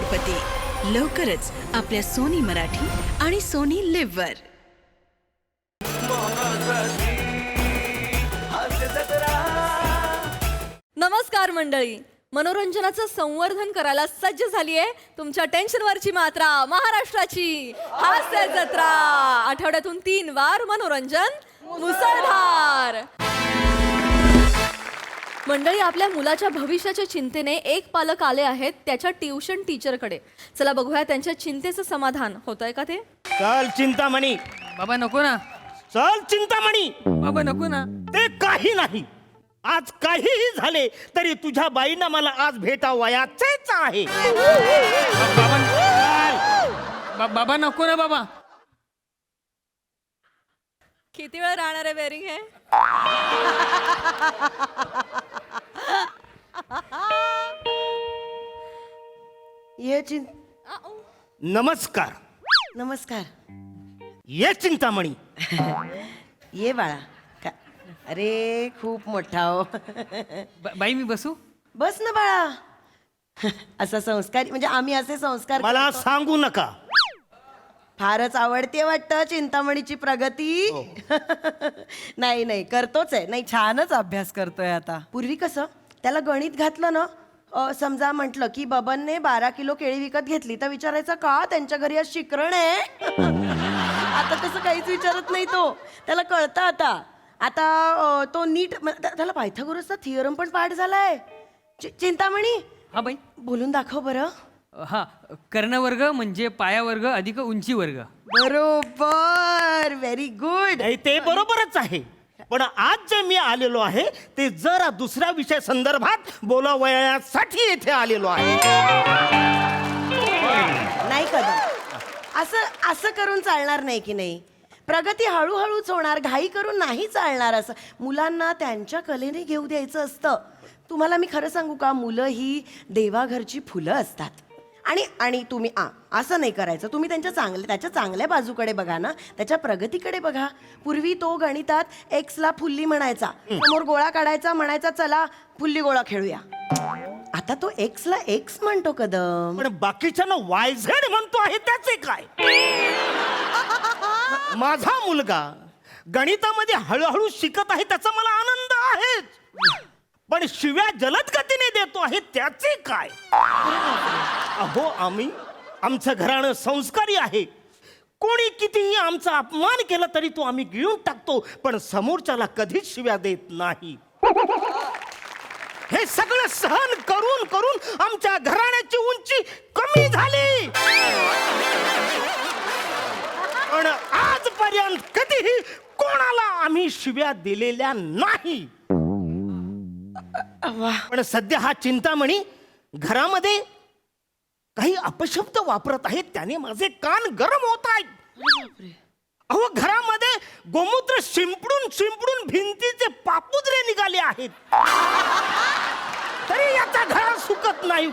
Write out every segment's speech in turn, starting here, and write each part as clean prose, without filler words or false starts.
करोडपती लवकरच आपल्या सोनी मराठी आणि सोनी लिव्ह वर. नमस्कार मंडळी, मनोरंजनाचं संवर्धन करायला सज्ज झालीये तुमच्या टेन्शनवरची मात्रा महाराष्ट्राची हास्य जत्रा. आठवड्यातून 3 वार मनोरंजन मुसळधार. मंडळी, आपल्या मुलाच्या भविष्याच्या चिंतेने एक पालक आले आहेत त्याच्या ट्युशन टीचरकडे. चला बघूया त्यांच्या चिंतेचं समाधान होतंय का ते. चल चिंतामणी. बाबा नको ना. चल चिंतामणी. बाबा नको ना. ते काही नाही. आज काहीही झाले तरी तुझ्या बाईंना मला आज भेटावयाचेच आहे. बाबा नको ना बाबा. किती वेळ राहणार आहे बेरिंग हे. ये नमस्कार. नमस्कार. ये चिंतामणी. ये बाळा. अरे खूप मोठा हो. बाई मी बसू. बस ना बाळा. असा संस्कारी म्हणजे आम्ही असे संस्कार मला करतो. सांगू नका. फारच आवडते वाटतं चिंतामणीची प्रगती. नाही नाही करतोच आहे. नाही छानच अभ्यास करतोय आता. पूर्वी कसं त्याला गणित घातलं ना, समजा म्हटलं की बबनने 12 किलो केळी विकत घेतली तर विचारायचं का त्यांच्या घरी आज शिकरण आहे. आता तसं काहीच विचारत नाही तो. त्याला कळतं आता. आता तो नीट त्याला पायथागोरसचा थिअरम पण पाठ झालाय. चिंतामणी हा बाई. बोलून दाखव बरं. हा, कर्णवर्ग म्हणजे पायावर्ग अधिक उंची वर्ग. बरोबर. Very good. ते बरोबरच आहे. पण आज जे मी आलेलो आहे ते जरा दुसऱ्या विषय संदर्भात बोलावयासाठी येथे आलेलो आहे. नाही कदम, असं असं करून चालणार नाही की नाही. प्रगती हळूहळूच होणार, घाई करून नाही चालणार. असं मुलांना त्यांच्या कलेने घेऊ द्यायचं असतं. तुम्हाला मी खरं सांगू का, मुलं ही देवाघरची फुलं असतात. आणि आणि तुम्ही असं नाही करायचं. तुम्ही त्याच्या चांगल्या बाजूकडे बघा ना, त्याच्या प्रगतीकडे बघा. पूर्वी तो गणितात एक्सला फुल्ली म्हणायचा, समोर गोळा काढायचा, म्हणायचा चला फुल्ली गोळा खेळूया. आता तो एक्सला एक्स म्हणतो कदम. पण बाकीच्यांना YZ म्हणतो आहे त्याचे काय. माझा मुलगा गणितामध्ये हळूहळू शिकत आहे त्याचा मला आनंद आहे. पण शिव्या जलद गतीने देतो आहे त्याचे काय. अहो आमचं घराणं संस्कारी आहे. कोणी कितीही आमचा अपमान केला तरी तो आम्ही गिळून टाकतो, पण समोरच्याला कधीच शिव्या देत नाही. हे सगळं सहन करून करून आमच्या घराण्याची उंची कमी झाली. पण आजपर्यंत कधीही कोणाला आम्ही शिव्या दिलेल्या नाही. पण सध्या हा चिंतामणी घरामध्ये काही अपशब्द वापरत आहेत, त्याने माझे कान गरम होत आहेत. अहो घरामध्ये गोमूत्र शिंपडून शिंपडून भिंतीचे पापुद्रे निघाले आहेत, तरी याचा घरा सुकत नाही.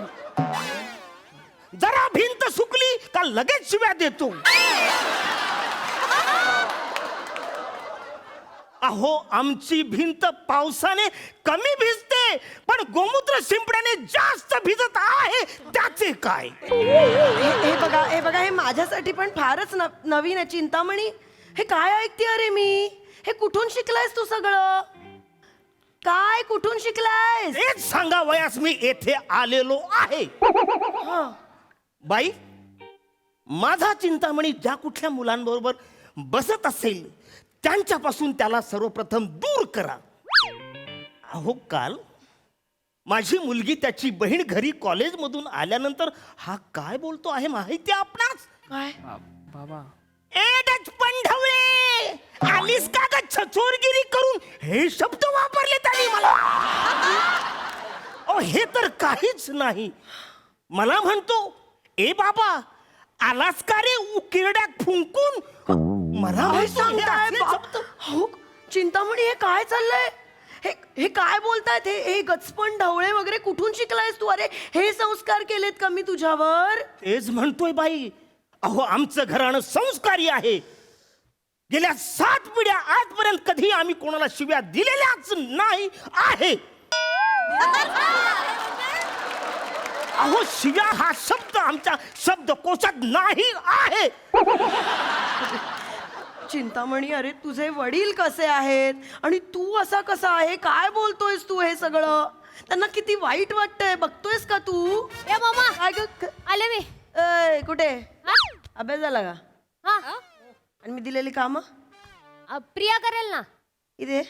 जरा भिंत सुकली का लगेच शिव्या देतो. अहो आमची भिंत पावसाने कमी भिजते, पण गोमूत्र शिंपड्याने जास्त भिजत आहे त्याचे काय. हे बघा हे माझ्यासाठी पण फारच नवीन आहे. चिंतामणी हे काय ऐकते अरे मी. हे कुठून शिकलायस तू सगळं. काय कुठून शिकलायस हेच सांगा वयास मी येथे आलेलो आहे. बाई, माझा चिंतामणी ज्या कुठल्या मुलांबरोबर बसत असेल त्यांच्यापासून त्याला सर्वप्रथम दूर करा. अहो काल माझी मुलगी त्याची बहीण घरी कॉलेजमधून आल्यानंतर हा काय बोलतो आहे माहिती आपणास. काय बाबा. ए पंढवळे, आलीस का ग छचोरगिरी करून, हे शब्द वापरले त्यांनी मला. हे तर काहीच नाही. मला म्हणतो ए बाबा आलास का रे उकिरड्यात फुंकून. मला चिंतामणी हे काय चाललंय. हे काय बोलतायत. हे गचपण ढवळे वगैरे कुठून शिकलायस तू. अरे हे संस्कार केलेत का मी तुझ्यावर. तेच म्हणतोय बाई. अहो आमचं घराणं संस्कारी आहे. गेल्या 7 पिढ्या आजपर्यंत कधी आम्ही कोणाला शिव्या दिलेल्याच नाही आहे. अहो शिव्या हा शब्द आमच्या शब्दकोशात नाही आहे. चिंतामणी, अरे तुझे वडील कसे आहेत आणि तू असा कसा आहे? काय बोलतोयस तू हे सगळं? त्यांना किती वाईट वाटतंय, बघतोयस का तू? ए मामा काय ग? आले मी ए, कुठे हा? अभ्यास झाला का? हा आणि मी दिलेली कामं प्रिया करेल ना. इथे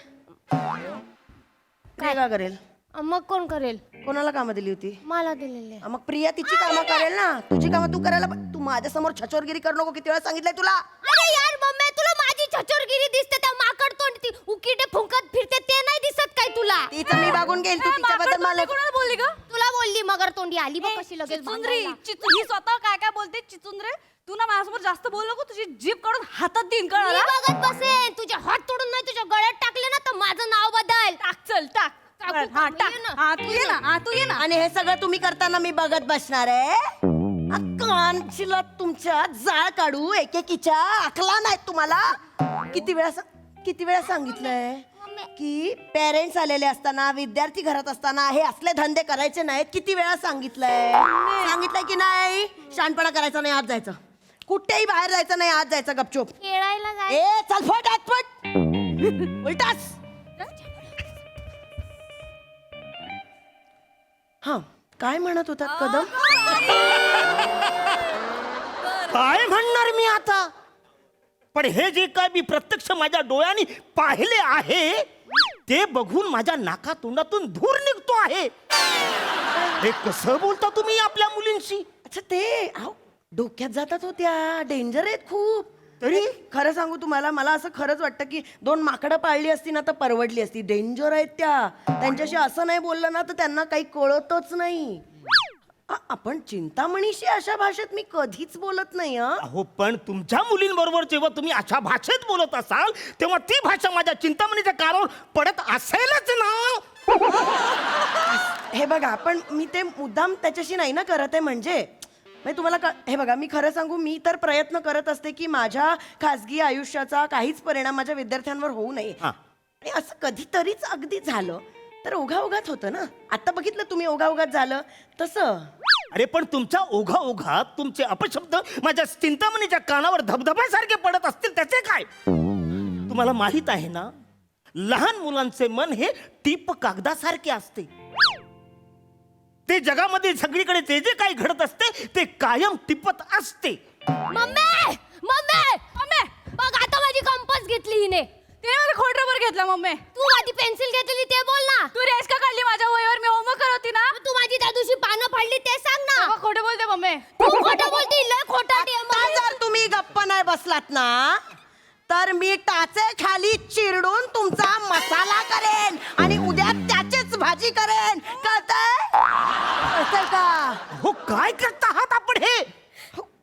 काय का करेल? मग कोण करेल? कोणाला कामं दिली होती? मला दिलेले. मग प्रिया तिची कामं करेल ना, तुझी कामं तू करायला तू माझ्या समोर छचोरगिरी करू नको. किती वेळा सांगितलंय तुला? अरे यार मम्मी, तुला माझी छचोरगिरी दिसते, त्या माकड तोंड ती उकिटे फुंकत फिरते ते नाही दिसत काय तुला? तिचं मी बघून घेईल. तू तिच्याबद्दल मला बोलली ग तुला बोलली मगर तोंडी आली बघ कशी लगेच चिचुंद्री भांडायला. ही स्वतः काय काय बोलते चिचुंद्रे. तू ना माझ्यासमोर जास्त बोल नको, तुझी जीभ काढून हातात देईन मी कळाला. बघत बसेन, तुझे हात तोडून नाही तुझ्या गळ्यात टाकले ना तर माझं नाव बदल. टाक चल टाक. टाकू हा का? टाक. ये ना. हा तू ये ना, हा तू ये ना. आणि हे सगळं तुम्ही करताना मी बघत बसणार आहे. कानशिला तुमच्या जाळ काढू एकेकीच्या. अकला नाही तुम्हाला? किती वेळा सांगितलंय की पेरेंट्स आलेले असताना, विद्यार्थी घरात असताना हे असले धंदे करायचे नाहीत. किती वेळा सांगितलंय की नाही? शहाणपणा करायचा नाही, आज जायचं. कुठेही बाहेर जायचं नाही, आज जायचं गपचूप. खेळायला जाय. ए चल फट आत फट. उलटास. हा काय म्हणत होतात कदम? काय म्हणणार मी आता? पण हे जे काय मी प्रत्यक्ष माझ्या डोळ्यांनी पाहिले आहे ते बघून माझ्या नाका तोंडातून धूर निघतो आहे. हे कसं बोलता तुम्ही आपल्या मुलींशी? अच्छा ते अहो, डोक्यात जातात होत्या. डेंजर आहेत खूप. तरी खरं सांगू तुम्हाला, मला असं खरंच वाटतं की 2 माकडं पाळली असती ना तर परवडली असती. डेंजर आहेत त्या. त्यांच्याशी असं नाही बोललं ना तर त्यांना काही कळतच नाही. आपण चिंतामणीशी अशा भाषेत मी कधीच बोलत नाही. अहो पण तुमच्या मुलींबरोबर जेव्हा तुम्ही अशा भाषेत बोलत असाल तेव्हा ती भाषा माझ्या चिंतामणीच्या कानावर पडत असेलच ना. हे बघा, पण मी ते मुद्दाम त्याच्याशी नाही ना करत आहे. म्हणजे तुम्हाला हे बघा, मी खरं सांगू, मी तर प्रयत्न करत असते की माझ्या खाजगी आयुष्याचा काहीच परिणाम माझ्या विद्यार्थ्यांवर होऊ नये. आणि असं कधीतरीच अगदी झालं तर ओघाओघात होतं ना. आता बघितलं तुम्ही, ओघाओघात झालं तसं. अरे पण तुमच्या ओघाओघात तुमचे अपशब्द माझ्या चिंतामणीच्या कानावर धबधब्यासारखे पडत असतील त्याचे काय? तुम्हाला माहित आहे ना, लहान मुलांचे मन हे टीप कागदासारखे असते. ते जगामध्ये सगळीकडे जे जे काही घडत असते ते कायम टिपत असते. मम्मी मम्मी मम्मी बघ आता माझी कंपास घेतली हिने. तिने मला खोट रबर घेतला मम्मी. तू माझी पेन्सिल घेतली ते बोल ना. तू रेस का काढली माझ्या वहीवर? मी होमवर्क करत होती ना. तू माझी त्या दिवशी पानं फाडली ते सांग ना. तेव्हा खोटं बोलते मम्मी. तू खोटं बोलती, लय खोटं आता जर तुम्ही गप्प नाही बसलात ना तर मी टाचे खाली चिरडून तुमचा मसाला करेन आणि उद्या त्याचीच भाजी करेन. कळतंय का? हो काय करता आहात आपण हे?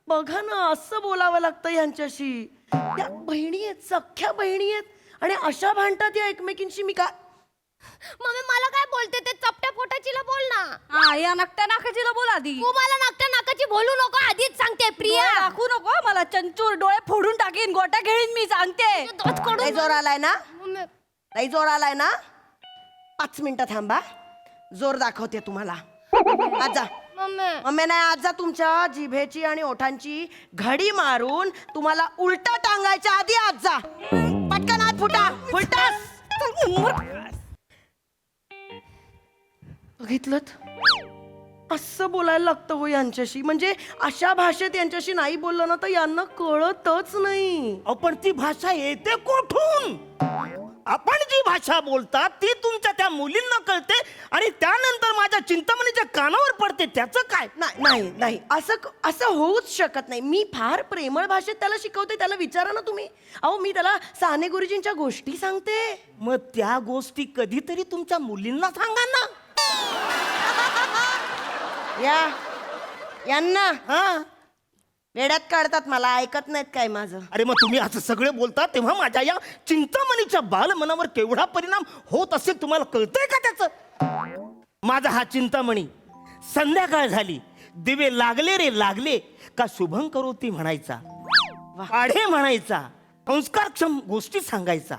बघा ना, असं बोलावं लागतं यांच्याशी. त्या बहिणी आहेत, सख्या बहिणी आहेत आणि अशा भांडतात या एकमेकींशी. मी का मम्मी मला काय बोलते ते चपट्या पोटाचीला बोल ना. हा या नकट्या नाकाचीला बोल आधी. तू मला नाकट्या नाकाची बोलू नको, आधीच सांगते प्रिया. डोळे दाखवू नको मला. चंचूर डोळे फोडून टाकीन, गोट्या घेईन मी, सांगते. दोच कडून लई जोर आलाय ना? मम्मी लई जोर आलाय ना? 5 मिनिटं थांबा, जोर दाखवते तुम्हाला. आज जा. मम्मी मम्मी नाही, आज जा. तुमच्या जिभेची आणि ओठांची घडी मारून तुम्हाला उलट टांगायच्या आधी आज जा. पटकन आत फुटा. फुलटास. बघितलं, असं बोलायला लागतं हो यांच्याशी. म्हणजे अशा भाषेत यांच्याशी नाही बोललं ना तर यांना कळतच नाही. पण ती भाषा येते कोठून? आपण जी भाषा बोलतात ती तुमच्या त्या मुलींना कळते आणि त्यानंतर माझ्या चिंतामणीच्या कानावर पडते. त्याचं काय? नाही नाही, असं होऊच शकत नाही. मी फार प्रेमळ भाषेत त्याला शिकवते. त्याला विचारा ना तुम्ही. अहो मी त्याला साने गुरुजींच्या गोष्टी सांगते. मग त्या गोष्टी कधीतरी तुमच्या मुलींना सांगा ना. यांना हा, वेड्यात काढतात मला. ऐकत नाहीत काय माझं? अरे मग तुम्ही असं सगळे बोलता तेव्हा माझ्या या चिंतामणीच्या बालमनावर केवढा परिणाम होत असेल तुम्हाला कळतंय का त्याचं? माझा हा चिंतामणी संध्याकाळ झाली, दिवे लागले रे लागले का शुभं करोती म्हणायचा, पाढे म्हणायचा, संस्कारक्षम गोष्टी सांगायचा.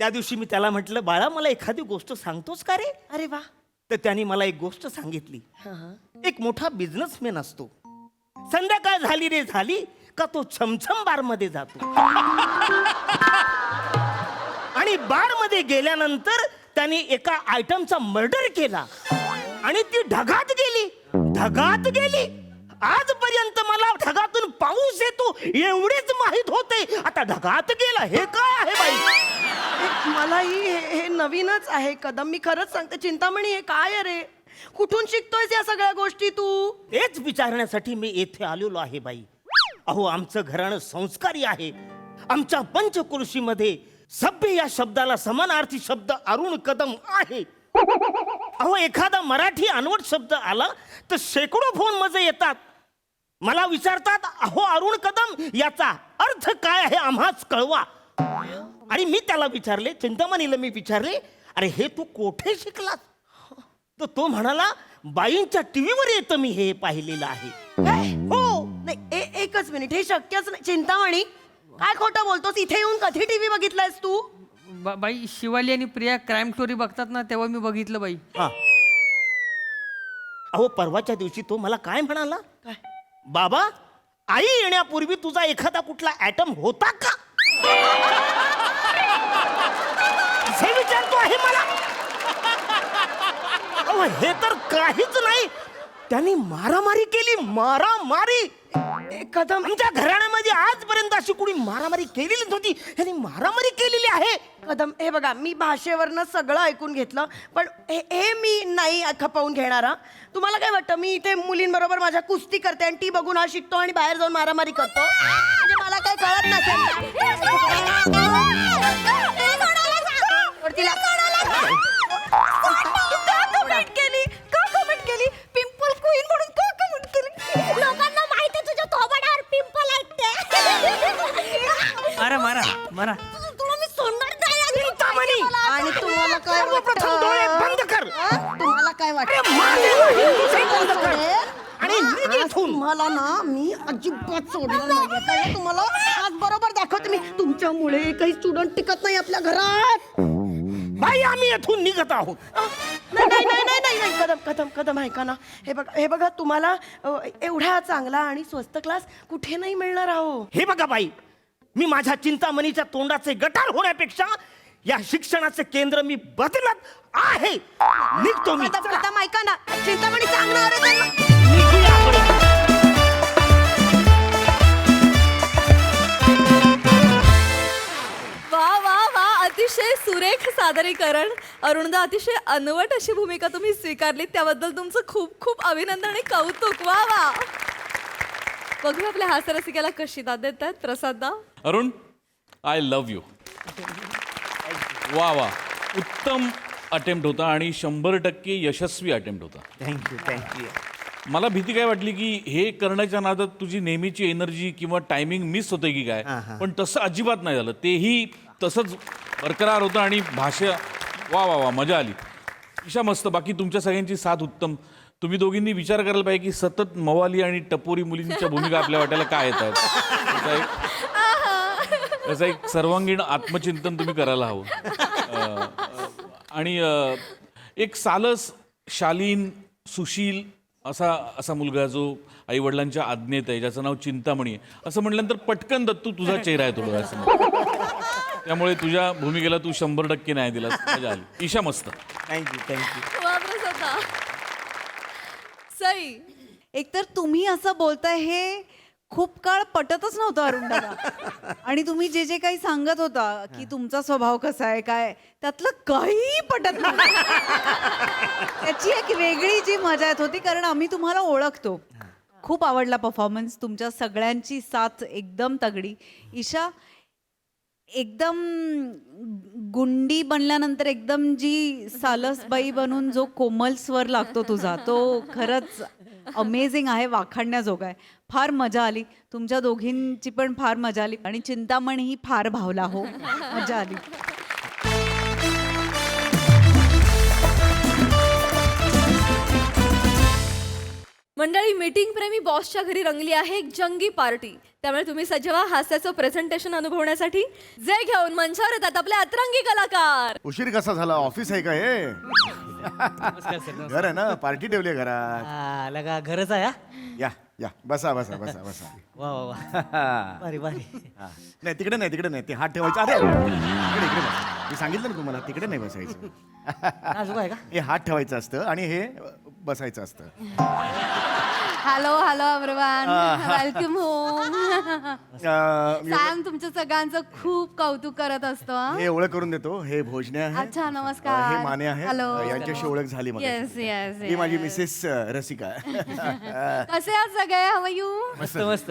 त्या दिवशी मी त्याला म्हटलं, बाळा मला एखादी गोष्ट सांगतोस का रे? अरे वा. तर त्याने मला एक गोष्ट सांगितली. एक मोठा बिझनेसमॅन असतो. संध्याकाळ झाली रे झाली का तो छमछम बार मध्ये जातो आणि बार मध्ये गेल्यानंतर त्याने एका आयटमचा मर्डर केला आणि ती ढगात गेली. आजपर्यंत मला ढगातून पाऊस येतो एवढेच माहित होते. आता ढगात गेला हे काय आहे बाई? मलाही हे नवीनच आहे कदम. मी खरंच सांगते चिंतामणी, हे काय आहे रे? कुठून शिकतोयस या सगळ्या गोष्टी तू? तेच विचारण्यासाठी मी येथे आलेलो आहे बाई. अहो आमचं घराणं संस्कारी आहे. आमच्या पंचकृषीमध्ये सभ्य या शब्दाला समानार्थी शब्द अरुण कदम आहे. अहो एखादा मराठी अनवट शब्द आला तर शेकडो फोन मध्ये येतात. मला विचारतात, अहो अरुण कदम याचा अर्थ काय आहे आम्हाच कळवा. आणि मी त्याला विचारले, चिंतामणीला मी विचारले, अरे हे तू कोठे शिकलास? तर तो म्हणाला, बाईंच्या टीव्हीवर येतं मी हे पाहिलेलं आहे. हो नाही, एकच मिनिट, हे शक्यच नाही. चिंतामणी, काय खोटं बोलतोस? इथे येऊन कधी टीव्ही बघितलायस तू? बाई शिवाली आणि प्रिया क्राईम स्टोरी बघतात ना, तेव्हा मी बघितलं बाई. हा. अहो परवाच्या दिवशी तो मला काय म्हणाला, बाबा आई येण्यापूर्वी तुझा एखादा कुठला ऍटम होता का? हे विचारतो आहे मला. अहो हे तर काहीच नाही. त्यांनी मारामारी केली, मारामारी. कदम, आमच्या घराण्यामध्ये आजपर्यंत अशी कुणी मारामारी केलेली नव्हती. यांनी मारामारी केलेली आहे. कदम, हे बघा, मी भाषेवरनं सगळं ऐकून घेतलं, पण हे मी नाही खपवून घेणार. हा, तुम्हाला काय वाटतं मी इथे मुलींबरोबर माझ्या कुस्ती करते आणि ती बघून हा शिकतो आणि बाहेर जाऊन मारामारी करतो? म्हणजे मला काय कळत नसेल. पिंपल क्वीन म्हणून का कमेंट केली? लोकांना माहिती तुझ्या थोबाडावर पिंपल आहेत ते. मारा तुला मी सोडणार नाही. चिंतामणी, आणि तुम्हाला काय सर्वप्रथम डोळे बंद कर. तुम्हाला काय अरे वाटतं? माझे तुझे बंद कर. आणि निघ इथून. तुम्हाला ना मी अजिबात सोडणार नाही. काय तुम्हाला आज बरोबर दाखवते मी. तुमच्यामुळे काही स्टुडंट टिकत नाही आपल्या घरात. बाई आम्ही येथून निघत आहोत. नाही नाही नाही नाही नाही नाही. कदम कदम कदम, ऐका ना. हे बघा तुम्हाला एवढा चांगला आणि स्वस्त क्लास कुठे नाही मिळणार. आहो हे बघा बाई, मी माझ्या चिंतामणीच्या तोंडाचे गटार होण्यापेक्षा या शिक्षणाचे केंद्र मी बदलत आहे. निघतो मी. कदम कदम, ऐका ना. चिंतामणी सांगणार आहे त्यांना. निघूया आपण. वा वा वा, अतिशय सुरेख सादरीकरण. अरुणदा, अतिशय अनवट अशी भूमिका तुम्ही स्वीकारली, त्याबद्दल तुमचं खूप खूप अभिनंदन आणि कौतुक. वा वा. बघू आपल्या हास्यरसिकाला कशी दाद देतात. प्रसाददा. Arun, I love you. वा वा, उत्तम अटेम्प्ट होता आणि 100% यशस्वी अटेम्प्ट होता. थँक्यू. मला भीती काय वाटली की हे करण्याच्या नादात तुझी नेहमीची एनर्जी किंवा टायमिंग मिस होते की काय, पण तसं अजिबात नाही झालं. तेही तसंच बरकरार होतं आणि भाषा वा वा वा, मजा आली. ईशा मस्त. बाकी तुमच्या सगळ्यांची साथ उत्तम. तुम्ही दोघींनी विचार करायला पाहिजे की सतत मवाली आणि टपोरी मुलींच्या भूमिका आपल्या वाट्याला काय येत आहेत. त्याचं एक सर्वांगीण आत्मचिंतन तुम्ही करायला हवं. आणि एक सालस, शालीन, सुशील असा मुलगा जो आई वडिलांच्या आज्ञेत आहे, ज्याचं नाव चिंतामणी आहे, असं म्हटल्यानंतर पटकन दत्तू तुझा चेहरा आहे थोडा असं. त्यामुळे तुझ्या भूमिकेला तू 100% न्याय दिलास. मजा आली. ईशा मस्त. थँक्यू. वा प्रसाददा. सई. एकतर तुम्ही असं बोलताय हे खूप काळ पटतच नव्हतं अरुण दादा. आणि तुम्ही जे जे काही सांगत होता की तुमचा स्वभाव कसा आहे काय, त्यातलं काहीही पटत नाही. त्याची एक वेगळी जी मजा येत होती, कारण आम्ही तुम्हाला ओळखतो. खूप आवडला परफॉर्मन्स. तुमच्या सगळ्यांची साथ एकदम तगडी. ईशा, एकदम गुंडी बनल्यानंतर एकदम जी सालसबाई बनून जो कोमल स्वर लागतो तुझा, तो खरंच अमेझिंग आहे, वाखाणण्याजोगा आहे. फार मजा आली. तुमच्या दोघींची पण फार मजा आली. आणि चिंतामणीही फार भावला. हो, मजा आली. मंडळी, मीटिंग प्रेमी बॉसच्या घरी रंगली आहे एक जंगी पार्टी. त्यामुळे तुम्ही सज्ज व्हा हास्याचं प्रेझेंटेशन अनुभवण्यासाठी. जे घेऊन मंचावर येतात आपले अतरंगी कलाकार. उशीर कसा झाला? ऑफिस आहे का हे? घर आहे ना, पार्टी ठेवली आहे घरात. लगा घरच आहे हा? या या बसा बसा बसा बसा. वा वा वा भारी भारी. हा. नाही तिकडे नाही, तिकडे नाही, ते हात ठेवायचा. अरे इकडे इकडे बसा. मी सांगितलं ना तुम्हाला, तिकडे नाही बसायचं. नाजूक आहे का? हे हात ठेवायचं असतं आणि हे बसायचं असतं. Hello hello everyone, welcome home. Sam तुमच्या सगळ्यांचं खूप कौतुक करत असतो. हे ओळख करून देतो. हे भोजने आहे. अच्छा, नमस्कार. हे माने आहे. Hello. यांच्याशी ओळख झाली मला. Yes yes. ही माझी मिसेस रसिका. कसे आहात सगळे? हव यू? मस्त मस्त.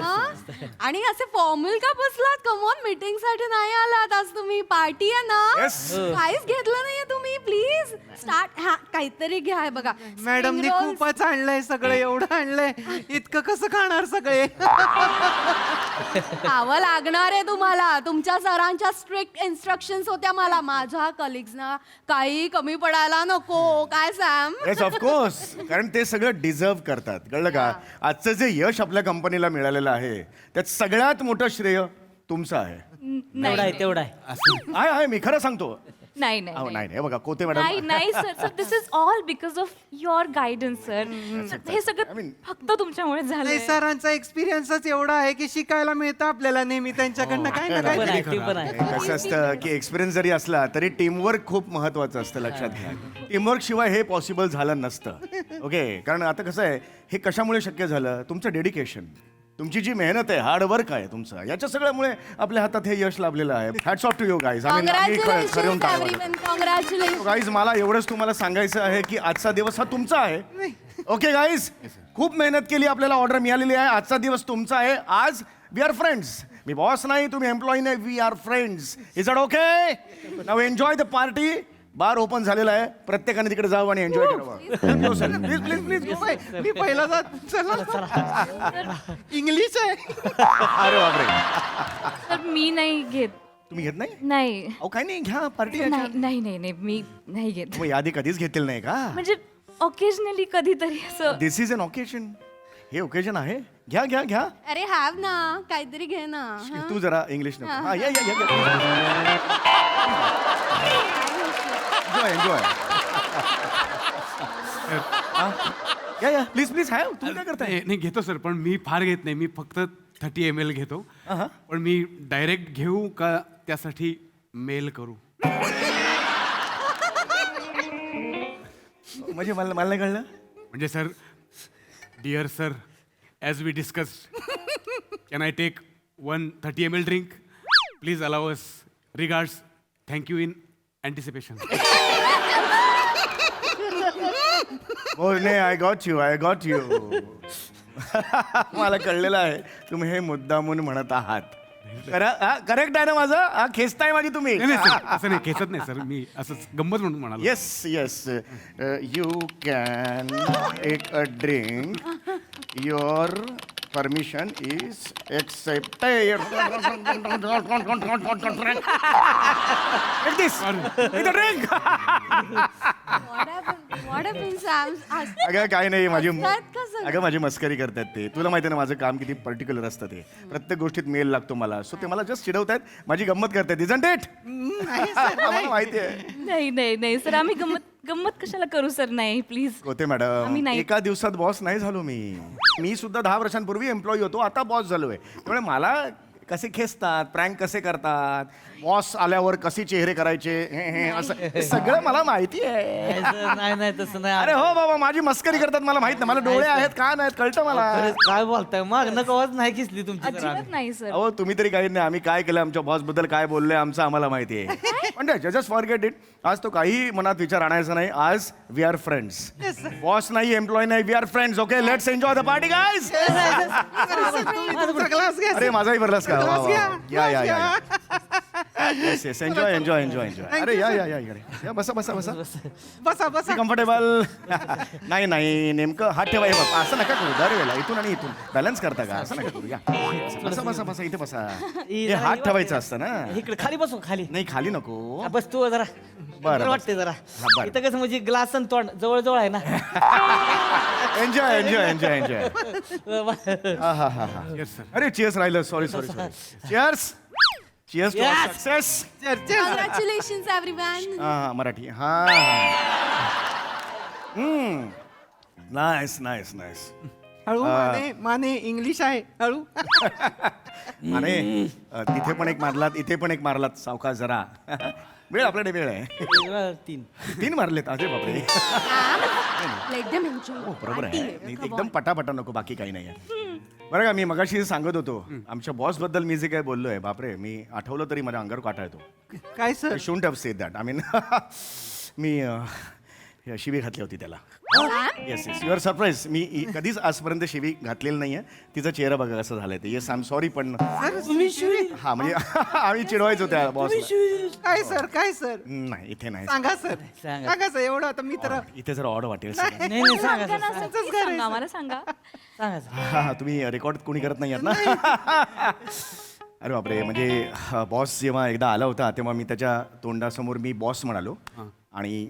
आणि असे फॉर्मल का बसलात? कमॉन, मीटिंग साठी नाही आलात आज तुम्ही. पार्टी आहे ना? Yes. काहीच घेतलं नाहीये तुम्ही. Please start. हा, काहीतरी घ्या. हे बघा, मॅडमनी Spring rolls. खूपच आणलंय सगळं, एवढं आणलंय. इतकं कसं खाणार सगळे? खावं लागणार आहे तुम्हाला. तुमच्या सरांच्या स्ट्रिक्ट इन्स्ट्रक्शन्स होत्या मला. माझ्या कलिग्सना काही कमी पडायला नको. काय सॅम? येस ऑफकोर्स, कारण ते सगळं डिझर्व करतात. कळलं का? आजचं जे यश आपल्या कंपनीला मिळालेलं आहे त्यात सगळ्यात मोठं श्रेय तुमचं आहे. तेवढा आहे तेवढा आहे. आहे मी खरं सांगतो. नाही अहो, नाही नाही नाही, बघा कोते नाही मॅडम. नाही sir sir this is all because of your guidance sir. हे I सगळं mean- फक्त तुमच्यामुळे नाही, झालंय. सरांचा एक्सपिरियन्सच एवढा आहे की शिकायला मिळतं आपल्याला नेहमी त्यांच्याकडनं काय ना पण काय. आहे, ते पण आहे. कसं असतं की एक्सपिरियन्स जरी असला तरी टीमवर्क खूप महत्वाचं असतं. लक्षात घ्या, टीमवर्क शिवाय हे पॉसिबल झालं नसतं. ओके, कारण आता कसं आहे, हे कशामुळे शक्य झालं? तुमचं डेडिकेशन, तुमची जी मेहनत आहे, हार्डवर्क आहे तुमचं, याच्या सगळ्यामुळे आपल्या हातात हे यश लाभलेलं आहे. Hats off to you guys. Congratulations everyone. Congratulations. Guys, मला एवढंच तुम्हाला सांगायचं आहे की आजचा दिवस हा तुमचा आहे. ओके गाईज, खूप मेहनत केली, आपल्याला ऑर्डर मिळालेली आहे. आजचा दिवस तुमचा आहे. आज वी आर फ्रेंड्स. मी बॉस नाही, तुम्ही एम्प्लॉई नाही, we are friends. Is it okay? Now enjoy the party. Bar open झालेला आहे, प्रत्येकाने तिकडे जावं आणि एन्जॉय करावं. Please please please. मी पहिला जात. चला. इंग्लिश आहे. अरे बापरे, सर मी नाही घेत. तुम्ही घेत नाही? नाही अहो काय नाही, घ्या पार्टी. नाही नाही नाही नाही, मी नाही घेत. मग यादी कधीच घेतलेलं नाही का? म्हणजे ओकेजनली कधीतरी असं. दिस इज अन ओकेजन. हे ओकेजन आहे. घ्या घ्या घ्या. अरे हॅव ना, काहीतरी घे ना. तू जरा इंग्लिश नको. हा या या या. Enjoy enjoy. या या प्लीज प्लीज. हॅव. तुम्ही काय करताय? नाही घेतो सर, पण मी फार घेत नाही. मी फक्त 30 ml घेतो. पण मी डायरेक्ट घेऊ का त्यासाठी मेल करू? म्हणजे मला नाही कळलं. म्हणजे sir, dear sir, as we discuss, can I take 1 30 ml drink? Please allow us. Regards. Thank you in anticipation. हो नाही, I got you, I got you. मला कळलेलं आहे तुम्ही हे मुद्दामून म्हणत आहात. करेक्ट आहे ना माझं? हा खेचताय माझी तुम्ही. नाही नाही सर, असं नाही, खेचत नाही सर, मी असंच गंमत म्हणून म्हणालो. Yes yes. You can take a drink. Your permission is accepted. Drink. What happened, Sam? अगं काय नाही, माझी हसतात का सगळे? अगं माझी मस्करी करतात ते. तुला माहिती आहे ना माझं काम किती पर्टिक्युलर असतं. ते प्रत्येक गोष्टीत मेल लागतो मला. सो ते मला जस्ट चिडवतात, माझी गंमत करतात. Isn't it? मला माहिती आहे. नाही नाही नाही सर, आम्ही गंमत कशाला करू सर? नाही प्लीज. होते आम्ही मॅडम, नाही. एका दिवसात बॉस नाही झालो मी. मी सुद्धा 10 वर्षांपूर्वी एम्प्लॉई होतो, आता बॉस झालोय. त्यामुळे मला कसे खेचतात, प्रँक कसे करतात, बॉस आल्यावर कसे चेहरे करायचे, हे असं हे सगळं मला माहिती आहे. नाही नाही तसं नाही. अरे हो बाबा, माझी मस्करी करतात, मला माहित नाही. मला डोळे आहेत, कान आहेत, कळतं मला. खरंच काय बोलताय? मग नकवाच नाही खेचली तुमची तर अजिबात आम्ही. नाही सर. अहो तुम्ही तरी काही नाही, आम्ही काय केलं, आमच्या बॉस बद्दल काय बोलले, आमचं आम्हाला माहिती आहे. पण जस्ट फॉरगेट इट. आज तो काही मनात विचार आणायचा नाही. आज वी आर फ्रेंड्स. बॉस नाही, एम्प्लॉय नाही, we are friends. Okay, let's enjoy the party guys. तुमचा ग्लास घ्या. अरे माझाही भरलास का? वा, वा, वा. या या या. Yes yes enjoy enjoy enjoy enjoy अरे या या या इकडे या बसा बसा बसा बसा बसा कम्फर्टेबल नाही नाही नेमकं हात ठेवा हे बघ असं नका करू दरवेळेला इथून आणि इथून बॅलन्स करता का असं नका करू या बसा बसा बसा इथे बसा हे हात ठेवायचं असतं ना इकडे खाली बसू खाली नाही खाली नको हा, बस तू जरा बरं, बरं वाटते जरा हा, बरं. इथं कसं म्हणजे ग्लास आणि तोंड जवळ जवळ आहे ना एन्जॉय एन्जॉय एन्जॉय एन्जॉय हा हा हा हा येस सर अरे चिअर्स राहिलं sorry sorry sorry cheers cheers to Yes. Success congratulation everyone. हा मराठी हा नाईस नाईस नाईस हळू माने माने इंग्लिश आहे हळू आणि तिथे पण एक मारलात इथे पण एक मारलात सावकाश जरा वेळ आपल्याकडे वेळ आहे 3 मारलेत अरे बापरे लेट देम एन्जॉय. हो बरोबर आहे नाही, एकदम पटापटा नको बाकी काही नाही आहे बरं का मी मगाशी सांगत होतो आमच्या बॉस बद्दल मी जे काय बोललोय बापरे मी आठवलं तरी माझ्या अंगावर काटा येतो काय sir shouldn't have said that I mean मी शिवी घातली होती त्याला येस येस युअर सरप्राईज मी कधीच आजपर्यंत शिवी घातलेली नाहीये तिचा चेहरा बघा कसं झालंय ते येस आय एम सॉरी पण हा म्हणजे आम्ही चिडवायचो त्या बॉस काय सर नाही इथे नाही सांगा सर सांगा सर एवढं आता मी तर इथे जर ऑर्डर वाटेल नाही नाही सांगा सांगा सर, ना, तुम्ही सांगा मला सांगा. सांगा सर. हा तुम्ही रेकॉर्ड कोणी करत नाही आहात ना अरे बापरे म्हणजे बॉस जेव्हा एकदा आला होता तेव्हा मी त्याच्या तोंडासमोर मी बॉस म्हणालो आणि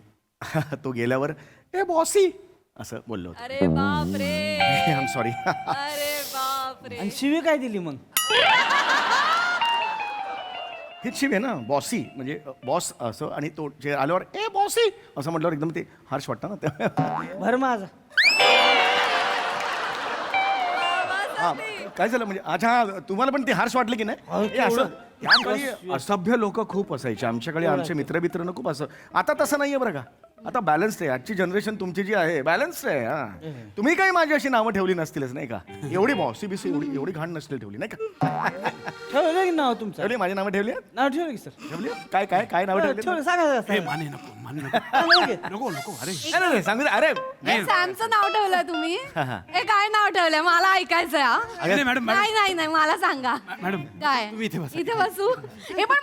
तो गेल्यावर ए बॉसी असं बोललो होतो अरे बापरे आय एम सॉरी अरे बापरे. आणि शिवी काय दिली मग हेच शिव आहे ना बॉसी म्हणजे बॉस असं आणि तो जे आल्यावर ए बॉसी असं म्हटल्यावर एकदम ते हार्श वाटतं ना ते भर माझा हा काय झालं म्हणजे अच्छा तुम्हाला पण ते हार्श वाटलं की नाही हे असं त्या काळी असभ्य लोक खूप असायचे आमच्याकडे आमचे मित्र खूप असं आता तसं नाहीये बरं का आता बॅलन्स्ड आहे आजची जनरेशन तुमची जी आहे बॅलन्स्ड आहे हा तुम्ही काही माझी अशी नावं ठेवली नसतीलच नाही का एवढी बॉसी बिसी एवढी घाण नसतील ठेवली नाही का ठेवलं की नाव तुमचं ठेवली माझी नावं ठेवली आहेत? नाव ठेवलं की सर ठेवली काय काय काय नावं ठेवली ठेवलं सांगा जरा, हे सांगा. माने नको नको नको अरे नाही, नाही, सांगू दे. अरे हे सॅमचं नाव ठेवलंय तुम्ही हे काय नाव ठेवलंय मला ऐकायचंय हा. नाही मॅडम नाही नाही नाही मला सांगा मॅडम काय तुम्ही इथे बसा इथे बसू हे पण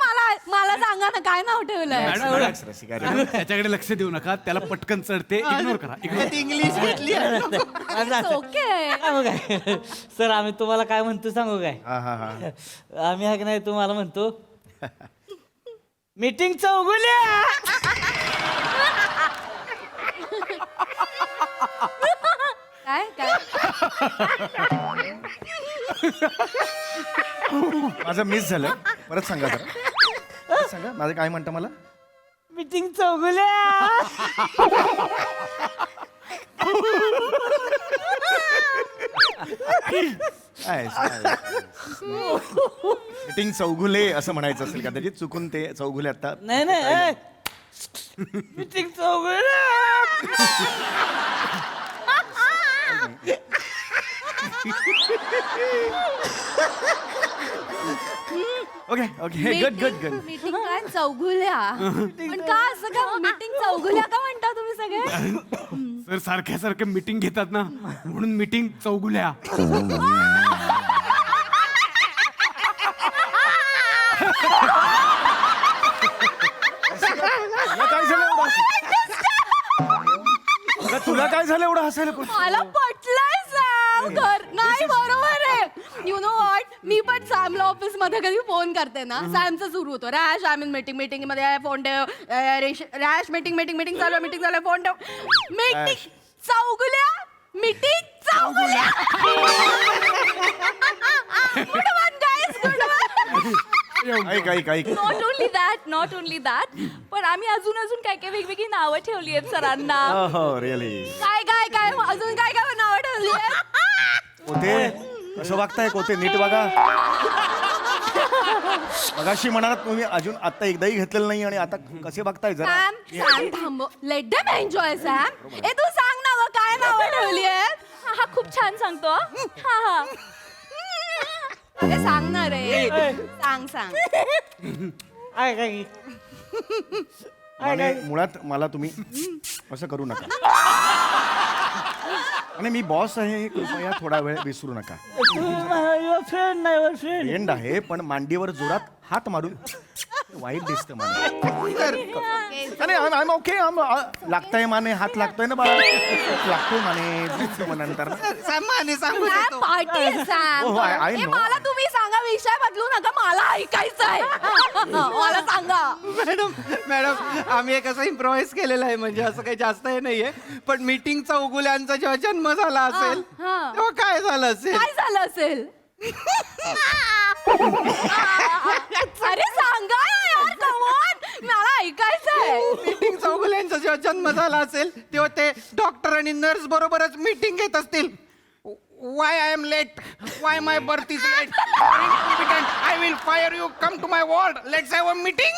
मला सांगा ना काय नाव ठेवलंय Relax, रसिका, relax. मॅडम, त्याच्याकडे लक्ष देऊ नका त्याला पटकन चढते इग्नोर करा ignore. इंग्लिश घेतली ओके सांगू काय सर आम्ही तुम्हाला काय म्हणतो सांगू काय हा हा हा आम्ही हा की नाही तुम्हाला म्हणतो मीटिंग चौगुल्या काय काय माझं मिस झालं परत सांगा जरा परत सांगा माझं काय म्हणतं मला मीटिंग चौगुल्या मीटिंग चौगुले असं म्हणायचं असेल कदाचित चुकून ते चौगुले आता नाही नाही मीटिंग चौगुल्या okay okay good good good meeting काय चौगुल्या पण का असं का मीटिंग चौगुल्या का म्हणता तुम्ही सगळे सर सारख्या सारख्या मीटिंग घेतात ना म्हणून मीटिंग चौगुल्या तुला काय झालं एवढं हसायला मला पटलंय सॅम घर नाही बरोबर आहे यु नो वॉट मी पण सॅमला ऑफिस मध्ये कधी फोन करते ना सॅमचं सुरू होतो रॅश आय मीन मीटिंग मध्ये फोन ठेव रॅश मीटिंग चालू फोन ठेव मीटिंग चौगुल्या मीटिंग चौगुल्या good one guys good one ऐक नॉट ओनली दॅट पण आम्ही अजून काय काय वेगवेगळी नावं ठेवली आहेत सरांना. हो रिअली काय अजून काय नावं ठेवली आहेत कोते कसं वागताय कोते नीट बघा मगाशी म्हणालात तुम्ही अजून आता एकदाही घेतलेलं नाही आणि आता कसे बघताय जरा सॅम थांब लेट देम एन्जॉय सॅम ए तू सांग ना गं, काय नावं ठेवली आहेत हा खूप छान सांगतो हा हा अरे सांग ना रे सांग आहे काय आणि मुळात मला तुम्ही असं करू नका आणि मी बॉस आहे कृपया थोडा वेळ विसरू नका फ्रेंड नाही फ्रेंड फ्रेंड आहे पण मांडीवर जोरात हात मारून वाईट दिसतं मला अरे आय ओके लागतंय माने हात लागतोय ना बाळा लागतोय माने दिसतं मग नंतर माने सांगू सॅम पार्टी आहे, सॅम. हो, I ए, know. मला तुम्ही सांगा, विषय बदलू नका, मला ऐकायचं आहे. मला सांगा. मॅडम आम्ही एक असं इम्प्रोव्हाइज केलेलं आहे म्हणजे असं काही जास्त हे नाहीये पण मीटिंगचा उगुल्यांचा जेव्हा जन्म झाला असेल हा. तेव्हा काय झालं असेल काय झालं असेल? अरे सांगा यार, come on. मला ऐकायचंय. मीटिंग चौगुल्यांचा जेव्हा जन्म झाला असेल तेव्हा ते डॉक्टर आणि नर्स बरोबरच मीटिंग घेत असतील why I am late why my birth is late I will fire you come to my ward let's have a meeting.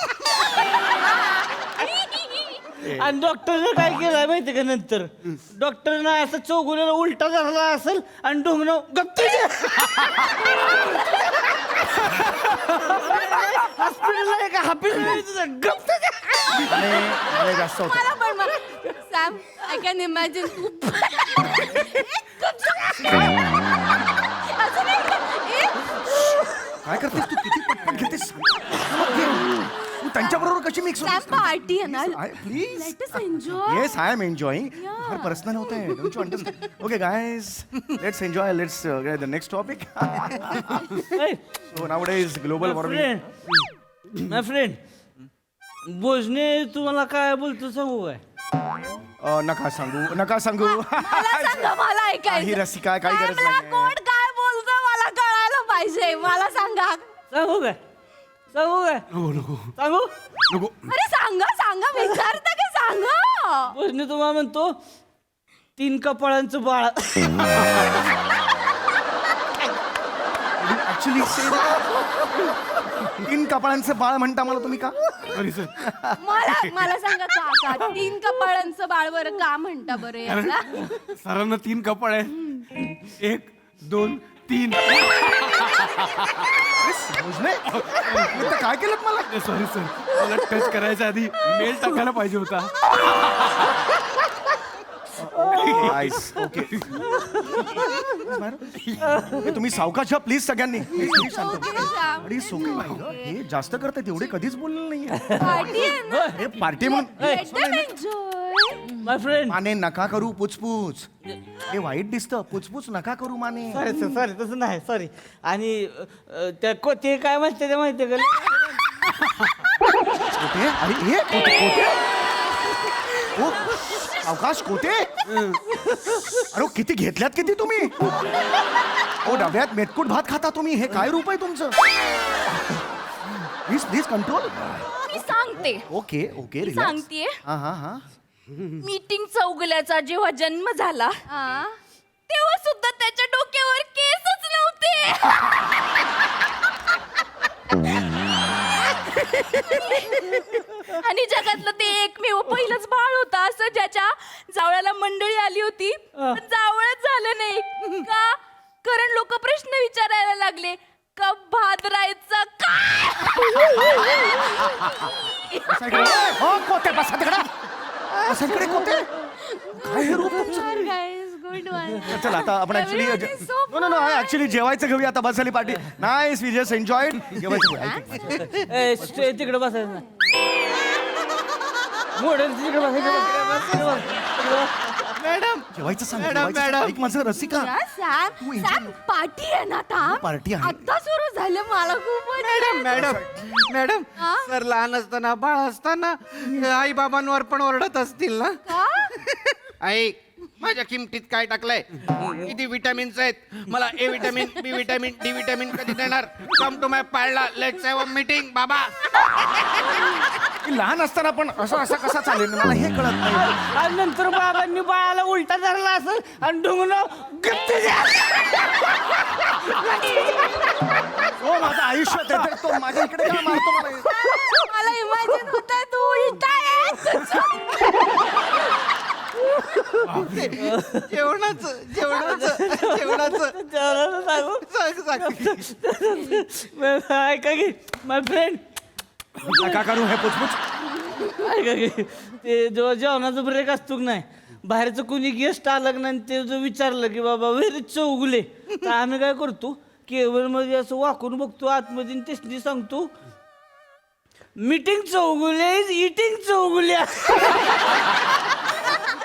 आणि डॉक्टरनं काय केलं माहिती का नंतर डॉक्टरनं असं चौगुल्याला उलटा झाला असेल आणि ढोंगणं गप्पी हॉस्पिटलला एका अरे जास्त होतं मला पण सॅम, आय कॅन इमॅजिन तू अजून काय करतेस तू किती पटपट घेतेस तू त्यांच्याबरोबर कशी मिक्स सॅम, पार्टी आहे ना, please let us enjoy. Yes I am enjoying फार पर्सनल होत आहे don't you understand okay guys let's enjoy let's get the next topic so nowadays global warming my friend भोजने तुम्हाला काय बोलतो सांगू काय नका सांगू मला सांगा, मला काही ऐकायचं. रसिका काही गरज सॅमला नाही कोण काय बोलतो मला कळायला पाहिजे. मला सांगा. सांगू काय सांगू नको अरे सांगा, विचारता की सांगा. भोजने तुम्हाला म्हणतो 3 कपाळांचं बाळ. ऍक्च्युली 3 कपाळांचं बाळ म्हणता मला तुम्ही का सॉरी सर मला सांगा का 3 कपाळांचं बाळ बरं का म्हणता बरं याला? सरांना 3 कपाळ आहे 1 2 3 काय केलं मला सॉरी सर मला टच करायच्या आधी मेल टाकायला पाहिजे होता ओके तुम्ही सावकाश व्हा प्लीज सगळ्यांनी अरे सोके हे जास्त करते तेवढे कधीच बोललेलं नाहीये पार्टी आहे ना, हे पार्टी म्हणून let them enjoy. माय फ्रेंड माने नका करू पुचपूच हे वाईट दिसतं पुचपूच नका करू माने सॉरी तसं नाही सॉरी आणि त्या कोते काय म्हणते ते माहिती का कोते अरे हे कोते ओ अवकाश कोते अरे किती घेतल्यात किती तुम्ही ओ डब्यात मेटकूट भात खाता तुम्ही हे काय रूप आहे तुमचं प्लीज कंट्रोल मी सांगते ओके रिलॅक्स सांगतेय. हा मीटिंग चौगुल्याचा जेव्हा जन्म झाला तेव्हा सुद्धा त्याच्या डोक्यावर केसच नव्हते. आणि जगातलं ते एकमेव पहिलंच बाळ होतं असं ज्याच्या जावळाला मंडळी आली होती पण जावळच झालं नाही का कारण लोक प्रश्न विचारायला लागले का भादरायचं काय. हो कोते बसा तिकडे बसा तिकडे कोते काय हे रूप तुमचं Guys, good one. चला आता आपण actually Everyone is so no actually जेवायचं घेऊया आता बस झाली party nice we just enjoyed जेवायचं तिकडे बसायचं ना मोडल तिकडे बसायचं मॅडम जेवायचं सांग मॅडम, जेवायचं सांग. मॅडम. ऐक माझं रसिका सॅम पार्टी आहे ना आता पार्टी आहे. आता सुरू झालं मला खूप मॅडम सर लहान असताना बाळ असताना आई बाबांवर पण ओरडत असतील ना आई माझ्या किमतीत काय टाकलंय किती विटॅमिन्स आहेत मला A vitamin B vitamin D vitamin कधी देणार कम टू माय पाळला लेट्स हॅव अ मीटिंग बाबा. लहान असताना पण असं असं कसा चालेल मला हे कळत नाही आणि नंतर बाबांनी बाळाला उलटा धरला असेल आणि ढुंगणं हो माझं आयुष्य तो माझ्या इकडे का मारतो मला मला इमॅजिन होत आहे तू उलटा ऐका की माय फ्रेंड नका करू हे पुचपुच ऐका की ते जेव्हा जेवणाचं ब्रेक असतो की नाही बाहेरचं कोणी गेस्ट आलं नाही ते जो विचारलं की बाबा व्हेरी चौगुले तर आम्ही काय करतो केबलमध्ये असं वाकून बघतो आतमध्ये तेच सांगतो मीटिंग चौगुल्या इज इटिंग चौगुल्या.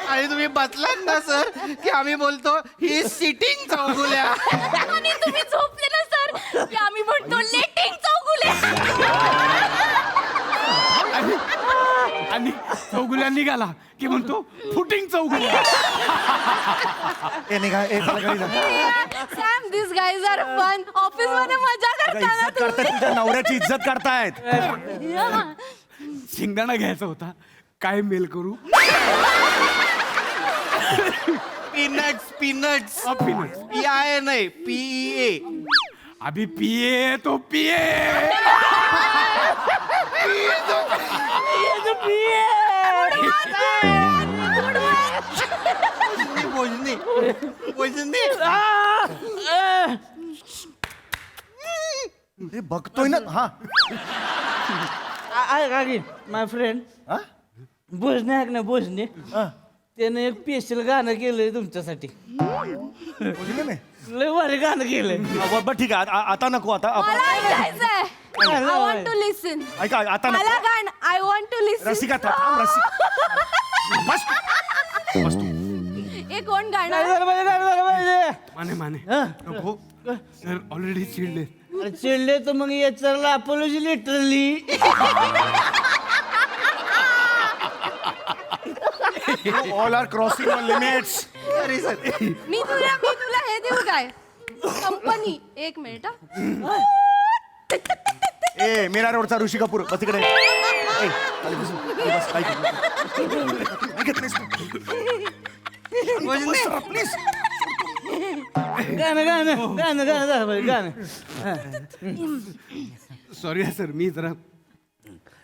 आणि तुम्ही बसलात ना सर की आम्ही बोलतो ही सिटिंग चौगुल्या. आणि तुम्ही झोपले ना सर की आम्ही म्हणतो लेटिंग चौगुले. आणि चौगुल्या निघाला की म्हणतो फुटिंग चौगुल्या. ए निघा ए चला घरी जा. सॅम दिस गाईज आर फन. ऑफिस मध्ये मजा करताना इज्जत करतायत तुझ्या नवऱ्याची इज्जत करतायत. शेंगदाणा घ्यायचा होता, काय मेल करू? Peanuts peanuts peanuts. PIA नाही PEA. अभी पिए तो पिए. भोजनी भोजनी. हे बघतोय ना हा. माय फ्रेंड हा? भोजने आहे ना भोजने, हा. त्याने एक स्पेशल गाणं केलंय तुमच्यासाठी. बोलले नाही? लय भारी गाणं केलंय. बरं ठीक आहे आता नको आता मला ऐकायचंय. आय वॉन्ट टू लिसन. ऐका आता मला नको. गाणं आय वॉन्ट टू लिसन. रसिका थांब रसिका. बस तू. हे कोण गाणार? माने माने नको सर ऑलरेडी चिडले. चिडले तर मग याच्याला apology literally. All are crossing limits. मी तुला हे देऊ काय? कंपनी. एक मिनिट हा. ए मीरा रोडचा ऋषी कपूर बस तिकडे. ए, खाली बस. ए, बस, ऐक. ऐकत नाहीस तू? बस जरा, please. गाणं गाणं गाणं गाणं गाणं. सॉरी सर, मी जरा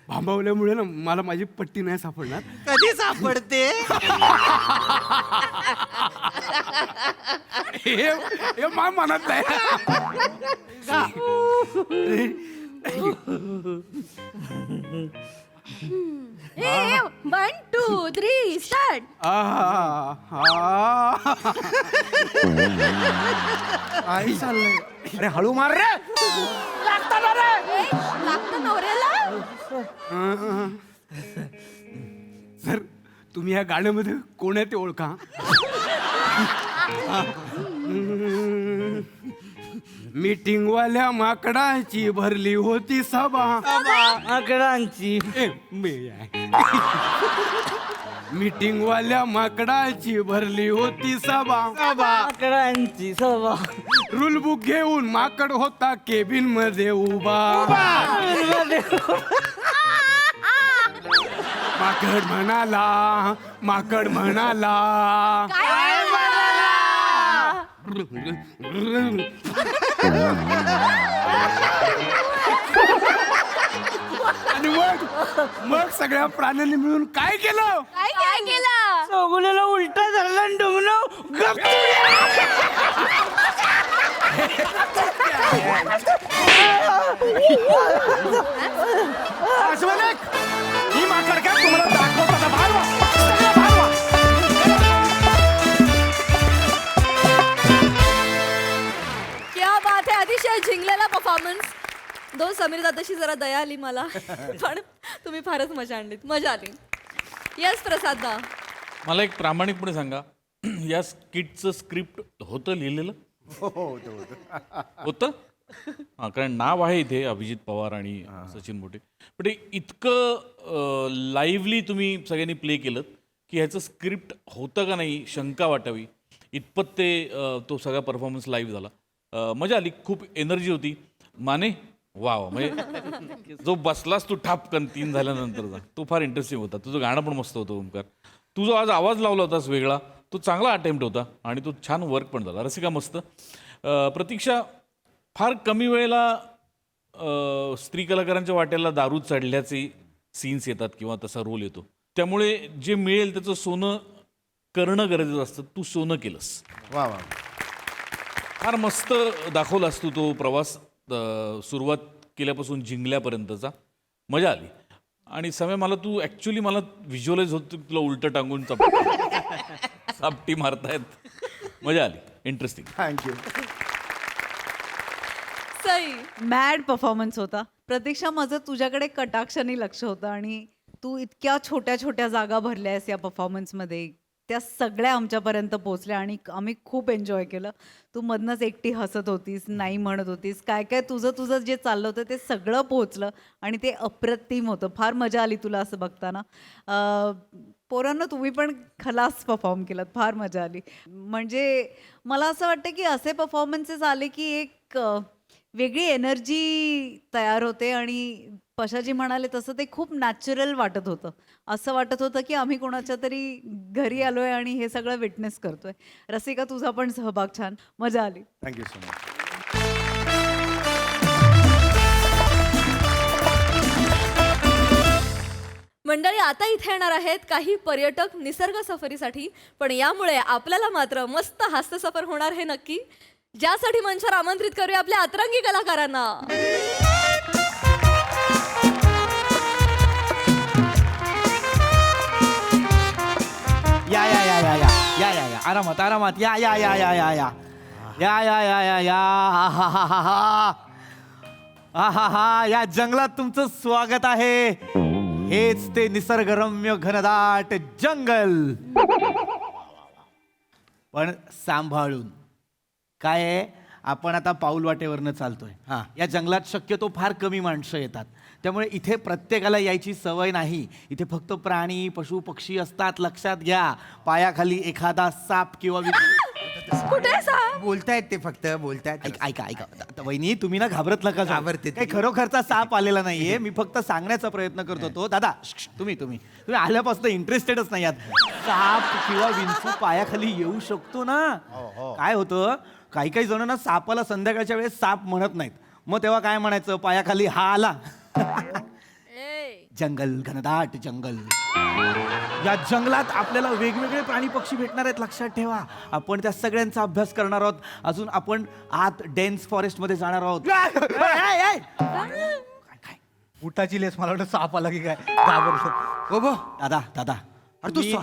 भांबावल्यामुळे ना मला माझी पट्टी नाही सापडणार. कधी सापडते? हे मा मनात नाही. ए 1 2 3 स्टार्ट. आई चाललंय. अरे हळू मार रे. लागतं नवऱ्याला. सर तुम्ही या गाण्यामध्ये कोण आहे ते ओळखा. मीटिंग वाल्या माकडांची भरली होती सभा. आकडांची मीटिंग वाल्या माकडांची भरली होती सभा. आकडांची सभा. रूल बुक घेऊन माकड होता केबिन मध्ये उभा. माकड म्हणाला आणि मग सगळ्या प्राण्यांनी मिळून काय केलं? काय केलं? चौगुल्याला उलटा धरला आणि डुंगण गप. ही माकड काय तुम्हाला दाखवतो बाहेर वा. सगळं बाहेर वा. क्या बात आहे. अतिशय झिंगलेला परफॉर्मन्स. समीर दादाशी जरा दया आली मला, पण तुम्ही फारच मजा आणलीत. मजा आली. येस प्रसाद दा. मला एक प्रामाणिकपणे सांगा, या स्किटचं स्क्रिप्ट होतं लिहिलेलं? होतं? हां, कारण नाव आहे इथे अभिजित पवार आणि सचिन मोठे. पण हे इतकं लाईव्हली तुम्ही सगळ्यांनी प्ले केलं की ह्याचं स्क्रिप्ट होतं का नाही शंका वाटावी इतपत ते तो सगळा परफॉर्मन्स लाईव्ह झाला. मजा आली. खूप एनर्जी होती. माने वा वा. म्हणजे जो बसलास तू ठापकन 3 झाल्यानंतरचा तो फार इंटरेस्टिंग होता. तुझं गाणं पण मस्त होतं ओमकार. तू जो आज आवाज लावला होतास वेगळा तो चांगला अटेम्प्ट होता आणि तो छान वर्क पण झाला. रसिका मस्त. प्रतीक्षा फार कमी वेळेला स्त्री कलाकारांच्या वाट्याला दारू चढल्याचे सीन्स येतात किंवा तसा रोल येतो. त्यामुळे जे मिळेल त्याचं सोनं करणं गरजेचं असतं. तू सोनं केलंस. वा वा. फार मस्त दाखवलास तू तो प्रवास सुरुवात केल्यापासून जिंकल्यापर्यंतचा. मजा आली. आणि समय मला तू ॲक्च्युली मला व्हिज्युअलाइज होतं तुला उलटं टांगून चापटी मारतायत. मजा आली. Interesting. Thank you. Sai. Mad performance होता. प्रतीक्षा, माझं तुझ्याकडे कटाक्षाने लक्ष होतं आणि तू इतक्या छोट्या छोट्या जागा भरल्यास या परफॉर्मन्समध्ये, त्या सगळ्या आमच्यापर्यंत पोहोचल्या आणि आम्ही खूप एन्जॉय केलं. तू मधनंच एकटी हसत होतीस, नाही म्हणत होतीस, काय काय तुझं तुझं जे चाललं होतं ते सगळं पोहोचलं आणि ते अप्रतिम होतं. फार मजा आली तुला असं बघताना. पोरांनो, तुम्ही पण खलास परफॉर्म केलात, फार मजा आली. म्हणजे मला असं वाटतं की असे परफॉर्मन्सेस आले की एक वेगळी एनर्जी तयार होते आणि पशाजी म्हणाले तसं ते खूप नॅचरल वाटत होतं. असं वाटत होतं की आम्ही कोणाच्या तरी घरी आलोय आणि हे सगळं विटनेस करतोय. रसिका, तुझा पण सहभाग छान, मजा आली. Thank you so much. मंडळी, आता इथे येणार आहेत काही पर्यटक निसर्ग सफरीसाठी, पण यामुळे आपल्याला मात्र मस्त हास्य सफर होणार हे नक्की. ज्यासाठी मंचावर आमंत्रित करूया आपल्या अतरंगी कलाकारांना. या या या या या या या या आरामात आरामात या या या या या या या या या या या हा हा हा हा हा हा हा. या जंगलात तुमचं स्वागत आहे. हेच ते निसर्गरम्य घनदाट जंगल. पण सांभाळून. काय आहे, आपण आता पाऊलवाटेवरनं चालतोय. हा, या जंगलात शक्यतो फार कमी माणसं येतात, त्यामुळे इथे प्रत्येकाला यायची सवय नाही. इथे फक्त प्राणी, पशु, पक्षी असतात. लक्षात घ्या, पायाखाली एखादा साप किंवा कुठे बोलतायत ते, फक्त बोलतायत. ऐका ऐका आता वहिनी, तुम्ही ना घाबरत नका जाऊ. घाबरते ती. काही खरोखरचा साप आलेला नाहीये. मी फक्त सांगण्याचा प्रयत्न करत होतो. दादा, तुम्ही तुम्ही तुम्ही आल्यापासून इंटरेस्टेडच नाही आहात. साप किंवा विंचू पायाखाली येऊ शकतो ना. काय होतं, काही काही जण ना सापाला संध्याकाळच्या वेळेस साप म्हणत नाहीत. मग तेव्हा काय म्हणायचं, पायाखाली हा आला. जंगल, घनदाट जंगल. या जंगलात आपल्याला वेगवेगळे प्राणी पक्षी भेटणार आहेत. लक्षात ठेवा, आपण त्या सगळ्यांचा अभ्यास करणार आहोत. अजून आपण आत डेन्स फॉरेस्ट मध्ये जाणार आहोत. उठाची लेस, मला वाटतं साप आला की काय घाबरतो. हो बो, दादा दादा, अरे तू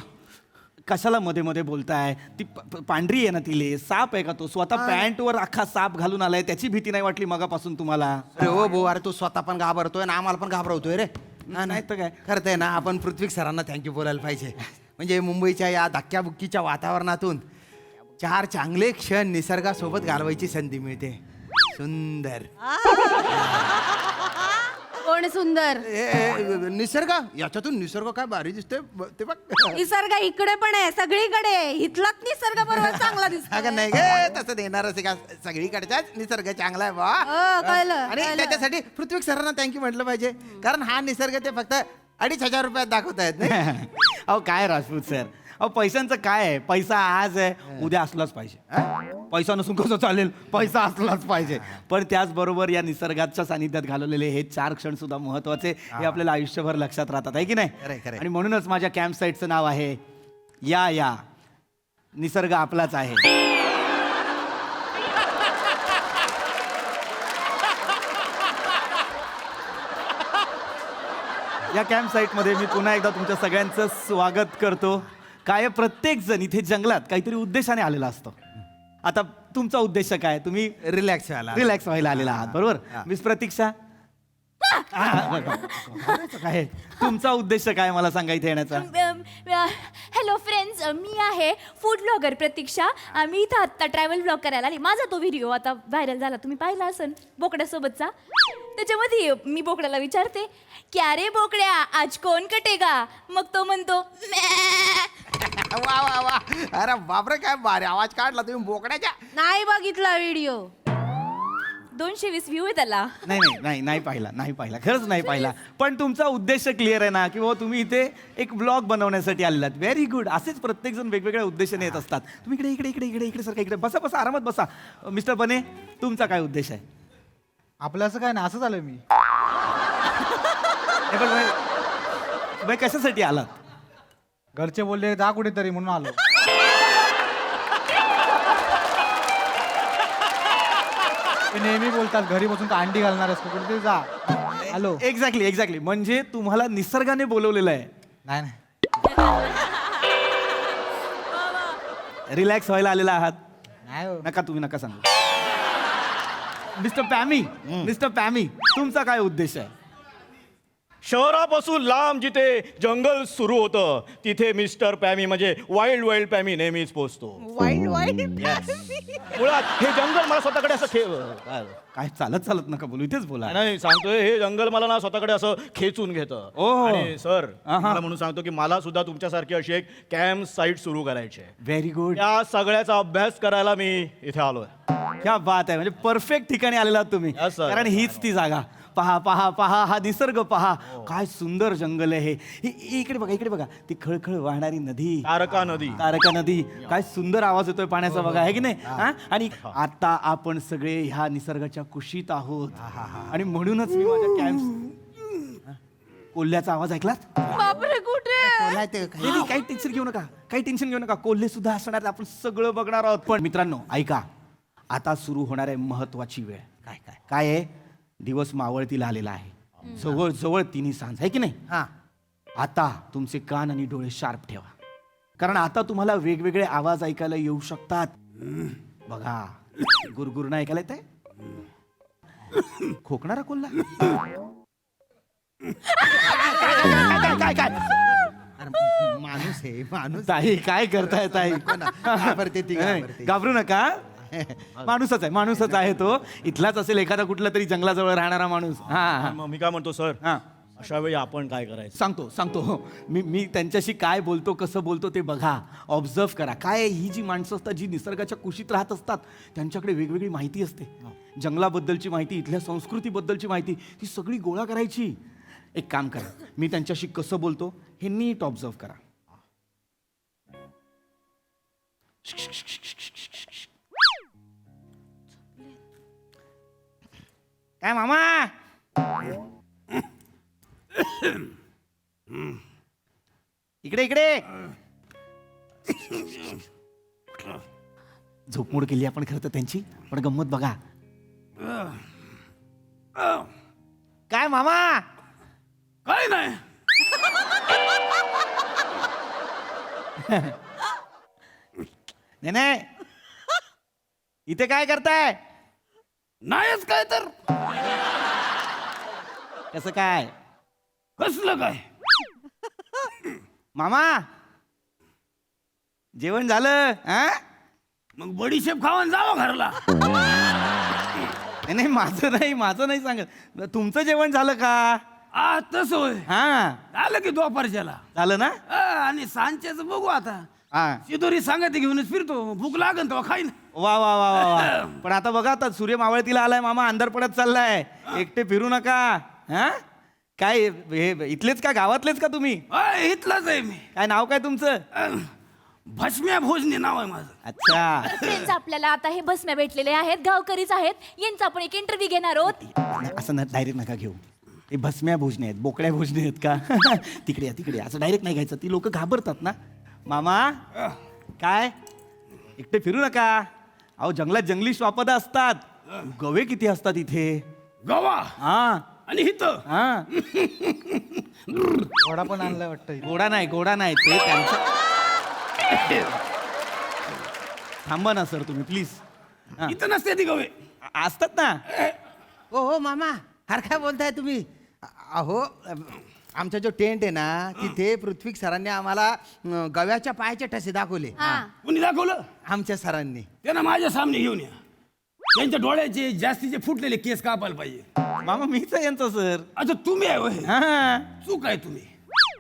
कशाला मध्ये मध्ये बोलताय? ती पांढरी आहे ना ती लेस, साप आहे का तो? स्वतः पॅन्टवर अख्खा साप घालून आलाय, त्याची भीती नाही वाटली मगापासून तुम्हाला? अरे हो भाऊ, अरे तू स्वतः पण घाबरतोय ना आम्हाला पण घाबरवतोय रे. नाही तर काय. खरं आहे ना, आपण पृथ्वी सरांना थँक्यू बोलायला पाहिजे. म्हणजे मुंबईच्या या धक्क्याबुक्कीच्या वातावरणातून 4 चांगले क्षण निसर्गासोबत घालवायची संधी मिळते. सुंदर. कोण सुंदर? निसर्ग, याच्यातून निसर्ग काय भारी दिसतोय ते बघ. निसर्ग इकडे पण आहे, सगळीकडे. इथलाच निसर्ग बरोबर चांगला दिसतो. अगं नाही गे, तसं देणारच आहे का? सगळीकडचाच निसर्ग चांगला आहे बा. कळलं, आणि कळलं. त्याच्यासाठी पृथ्वी सरांना थँक्यू म्हटलं पाहिजे, कारण हा निसर्ग ते फक्त 2,500 रुपयात दाखवतायत नाही. अहो काय राजपूत सर, अहो पैशांचं काय आहे? पैसा आज आहे, उद्या असलाच पाहिजे. पैसा नसून कसं चालेल? पैसा असलाच पाहिजे. पण त्याचबरोबर या निसर्गाच्या सानिध्यात घालवलेले हे 4 क्षण सुद्धा महत्वाचे, हे आपल्याला आयुष्यभर लक्षात राहतात, आहे की नाही? आणि म्हणूनच माझ्या कॅम्प साईटचं नाव आहे या या निसर्ग आपलाच आहे. या कॅम्प साईटमध्ये मी पुन्हा एकदा तुमच्या सगळ्यांचं स्वागत करतो. काय, प्रत्येक जण इथे जंगलात काहीतरी उद्देशाने आलेला असतो. आता तुमचा उद्देश काय? तुम्ही रिलॅक्स व्हायला आलेला आहात, बरोबर? मिस प्रतीक्षा, काय तुमचा उद्देश काय मला सांगा इथे येण्याचा? हॅलो फ्रेंड्स, मी आहे फूड ब्लॉगर प्रतीक्षा. आम्ही इथं आत्ता ट्रॅव्हल ब्लॉग करायला आली. माझा तो व्हिडिओ आता व्हायरल झाला, तुम्ही पाहिला असेल, बोकड्यासोबतचा. त्याच्यामध्ये मी बोकड्याला विचारते, क्या रे बोकड्या, आज कोण कटेगा? मग तो म्हणतो वा वा वा. अरे बापरे, काय भारी आवाज काढला तुम्ही बोकड्याच्या. नाही बघितला व्हिडिओ. 220 व्ह्यू आहे त्याला. नाही पाहिला, खरंच नाही पाहिला. पण तुमचा उद्देश क्लिअर आहे ना, की बाबा तुम्ही इथे एक ब्लॉग बनवण्यासाठी आलेला. Very good. असेच प्रत्येक जण वेगवेगळ्या उद्देशाने येत असतात. तुम्ही इकडे सारखा इकडे बसा बसा, आरामात बसा. मिस्टर बने, तुमचा काय उद्देश आहे? आपलं असं काय नाही, असंच आलोय मी. पण कशासाठी आलात? घरचे बोलले जा कुठेतरी म्हणून आलो. ते नेहमी बोलतात घरी बसून का अंडी घालणार असतो, कुठेतरी जा. हॅलो. एक्झॅक्टली. म्हणजे तुम्हाला निसर्गाने बोलवलेलं आहे. नाही रिलॅक्स व्हायला आलेला आहात. नाही हो. नका सांगू. मिस्टर पॅमी तुमचा काय उद्देश आहे? शहरापासून लांब जिथे जंगल सुरू होतं तिथे मिस्टर पॅमी म्हणजे वाईल्ड पॅमी नेहमीच पोचतो. मुळात हे जंगल मला स्वतःकडे असं काय चालत नका बोलू, इथेच बोला. नाही सांगतोय, हे जंगल मला ना स्वतःकडे असं खेचून घेतं. ओह. आणि सर आहा. मला म्हणून सांगतो की मला सुद्धा तुमच्यासारखी अशी एक कॅम्प साईट सुरू करायची आहे. Very good. या सगळ्याचा अभ्यास करायला मी इथे आलोय. क्या बात आहे, म्हणजे परफेक्ट ठिकाणी आलेला आहात तुम्ही. Yes, sir. कारण हीच ती जागा. पहा पहा पहा हा निसर्ग पहा, काय सुंदर जंगल आहे हे. इकडे बघा ती खळखळ वाहणारी नदी, तारका नदी. काय सुंदर आवाज येतोय पाण्याचा बघा, आहे की नाही? हा? आणि आता आपण सगळे ह्या निसर्गाच्या कुशीत आहोत आणि म्हणूनच मी माझ्या कॅम्प कोल्ह्याचा आवाज ऐकलात? बापरे कुठे? नाही, काही टेन्शन घेऊ नका. कोल्हे सुद्धा असणार आहेत, आपण सगळं बघणार आहोत. पण मित्रांनो ऐका, आता सुरू होणार आहे महत्वाची वेळ. काय आहे? दिवस मावळतीला आलेला आहे, जवळ 3 सांज, आहे की नाही? आता तुमचे कान आणि डोळे शार्प ठेवा, कारण आता तुम्हाला वेगवेगळे आवाज ऐकायला येऊ शकतात. बघा, गुरगुरणं ऐकायला येत आहे? खोकणारा कोल्हा? काय माणूस ताई, काय करताय ताई? घाबरू नका, माणूसच आहे तो. इथलाच असेल एखादा कुठला तरी जंगलाजवळ राहणारा माणूस. मग मी काय म्हणतो सर, अशा वेळी आपण काय करायचं? सांगतो मी त्यांच्याशी काय बोलतो, कसं बोलतो ते बघा, ऑब्झर्व करा. काय ही जी माणसं असतात, जी निसर्गाच्या कुशीत राहत असतात, त्यांच्याकडे वेगवेगळी माहिती असते. जंगलाबद्दलची माहिती, इथल्या संस्कृतीबद्दलची माहिती, ती सगळी गोळा करायची. एक काम करा, मी त्यांच्याशी कसं बोलतो हे नीट ऑब्झर्व करा. काय मामा? इकडे झोपमोड केली आपण खरं तर त्यांची, पण गंमत बघा. काय मामा? काय नाही. नाही, इथे काय करताय? नाहीच काय तर. कसं काय? कसलं काय? मामा जेवण झालं? मग बडीशेप खाऊन जावं घरला. नाही, माझं नाही सांगत, तुमचं जेवण झालं का? तसं होय. झालं की दुपारच्याला झालं ना? आणि सांच्याच बघू आता. शिदोरी सांगते घेऊनच फिरतो, भूक लागन तेव्हा खाईन. वा. पण आता बघा, आता सूर्य मावळतीला आलाय मामा, अंधार पडत चाललाय. एकटे फिरू नका. काय हे इथलेच का, गावातलेच का तुम्ही? इथलाच आहे मी. काय नाव काय तुमचं? भस्म्या भोजने नाव आहे माझं. अच्छा. फ्रेंड्स, आपल्याला आता हे बसम्या भेटलेले आहेत, गावकरीच आहेत, यांचा आपण एक इंटरव्ह्यू घेणार आहोत. असं डायरेक्ट नका घेऊ, ते भस्म्या भोजने आहेत, बोकड्या भोजने आहेत का? तिकडे या, असं डायरेक्ट नाही घ्यायचं, ती लोक घाबरतात ना. मामा काय एकटे फिरू नका. अहो जंगलात जंगली श्वापद असतात, गवे किती असतात इथे. गवा? आणि इथं घोडा पण आणलाय वाटतं. घोडा नाही ते त्यांचं. थांबा ना सर तुम्ही प्लीज. इथं नसते ती गवे. असतात ना. हो मामा, हर काय बोलताय तुम्ही? अहो आमचा जो टेंट आहे ना, तिथे पृथ्वी सरांनी आम्हाला गव्याच्या पायाचे ठसे दाखवले. कुणी दाखवलं? आमच्या सरांनी. त्यांना माझ्या सामने घेऊन या. त्यांच्या डोळ्याचे जास्तीचे फुटलेले केस कापायला पाहिजे. मामा मीच आहे यांचा सर. अच्छा तुम्ही आहे होय. चूक आहे तुम्ही.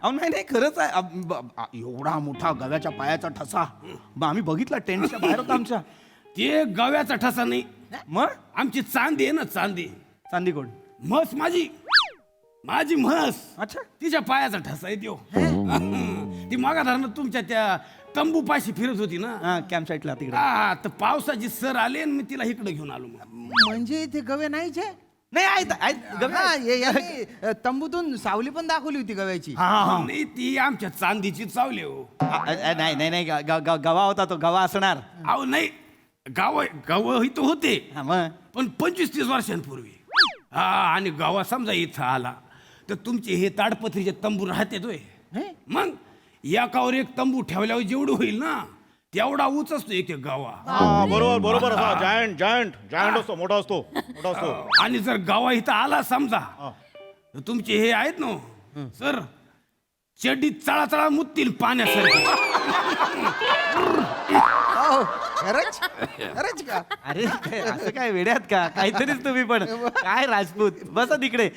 अहो नाही खरंच आहे. एवढा मोठा गव्याच्या पायाचा ठसा आम्ही बघितला टेंटच्या बाहेर होता आमच्या. ते गव्याचा ठसा नाही, मग आमची चांदी आहे ना. चांदी कोण? म्हस माझी म्हस. अच्छा. तिच्या पायाचा ठसा आहे त्यो. ती मागा धरणं तुमच्या त्या तंबू पाशी फिरत होती ना, कॅम्प साईटला तिकडे. तर पावसाची सर आली आणि मी तिला इकडे घेऊन आलो. म्हणजे इथे गवे नाहीच आहे? नाही तंबूतून सावली पण दाखवली होती गव्याची. नाही, ती आमच्या चांदीची चावली हो. नाही गवा होता तो, गवा असणार. अहो नाही, गाव इथं होते पण 25-30 वर्षांपूर्वी. आणि गावा समजा इथं आला तर तुमचे हे ताडपत्रीचे तंबू राहते तोय. मग एकावर एक तंबू ठेवल्यावर जेवढं होईल ना तेवढा ऊच असतो एक गावा. बरोबर बरोबर असा जायंट जायंट जायंट असतो, मोठा असतो, मोठा असतो. आणि जर गावा इथं आला समजा तर तुमचे हे आहेत ना सर, चड्डीत चळा मुततील पाण्यासारखे. खरंच खरंच का? अरे काय असं काय वेड्यात का? काहीतरीच तुम्ही पण काय राजपूत, बसा तिकडे.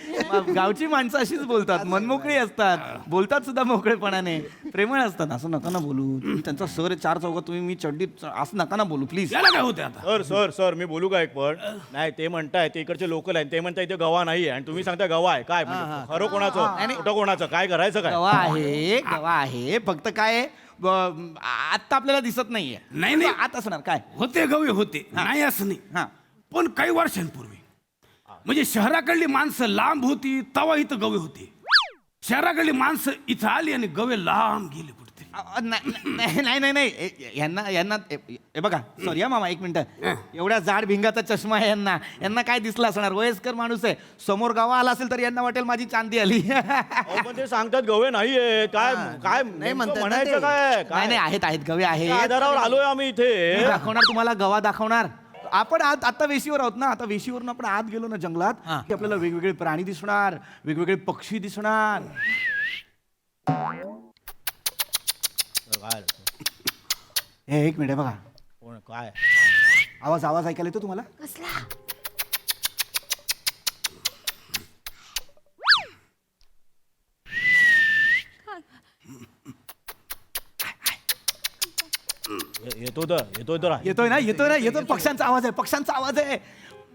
गावची माणसं अशीच बोलतात, मनमोकळी असतात, बोलतात सुद्धा मोकळेपणाने, प्रेमळ असतात. असं नका ना बोलू. तुम्ही त्यांचा सर आहे 4 चौकात, तुम्ही मी चड्डीत, असं नका ना बोलू प्लीज. याला काय होते आता? सर सर सर मी बोलू का एक पण? नाही, ते म्हणताय ते इकडचे लोकल आहे, ते म्हणताय इथे गवा नाही आहे आणि तुम्ही सांगताय गवा आहे. काय म्हणजे खरं कोणाचं, खोटं कोणाचं, काय करायचं काय? गवा आहे, गवा आहे, फक्त काय आता आपल्याला दिसत नाहीये. नाही आता असणार काय होते गवे होते, नाही असं नाही. हा, पण काही वर्षांपूर्वी म्हणजे शहराकडली माणसं लांब होती तेव्हा इथं गवे होते. शहराकडली माणसं इथं आली आणि गवे लांब गेले कुठे. नाही नाही नाही नाही, यांना यांना हे बघा, सॉरी हा मामा, एक मिनिट. एवढ्या जाड भिंगाचा चष्मा आहे यांना, यांना काय दिसला असणार? वयस्कर माणूस आहे, समोर गावा आला असेल तर यांना वाटेल माझी चांदी आली. पण ते सांगतात गवे नाहीये. काय काय नाही म्हणतात ना म्हणायचं ते. काय? नाही नाही, आहेत आहेत, गवे त्या आहेत. आधारावर आलोय आम्ही मी इथे. दाखवणार तुम्हाला, गवा दाखवणार. आपण आता वेशीवर आहोत ना, आता वेशीवरून आपण आत गेलो ना जंगलात, की आपल्याला वेगवेगळे प्राणी दिसणार, वेगवेगळे पक्षी दिसणार. काय हे एक मिनिट बघा, कोण काय आवाज आवाज ऐकायला येतो तुम्हाला? कसला? येतोय ना येतोय. पक्ष्यांचा आवाज आहे, पक्ष्यांचा आवाज आहे.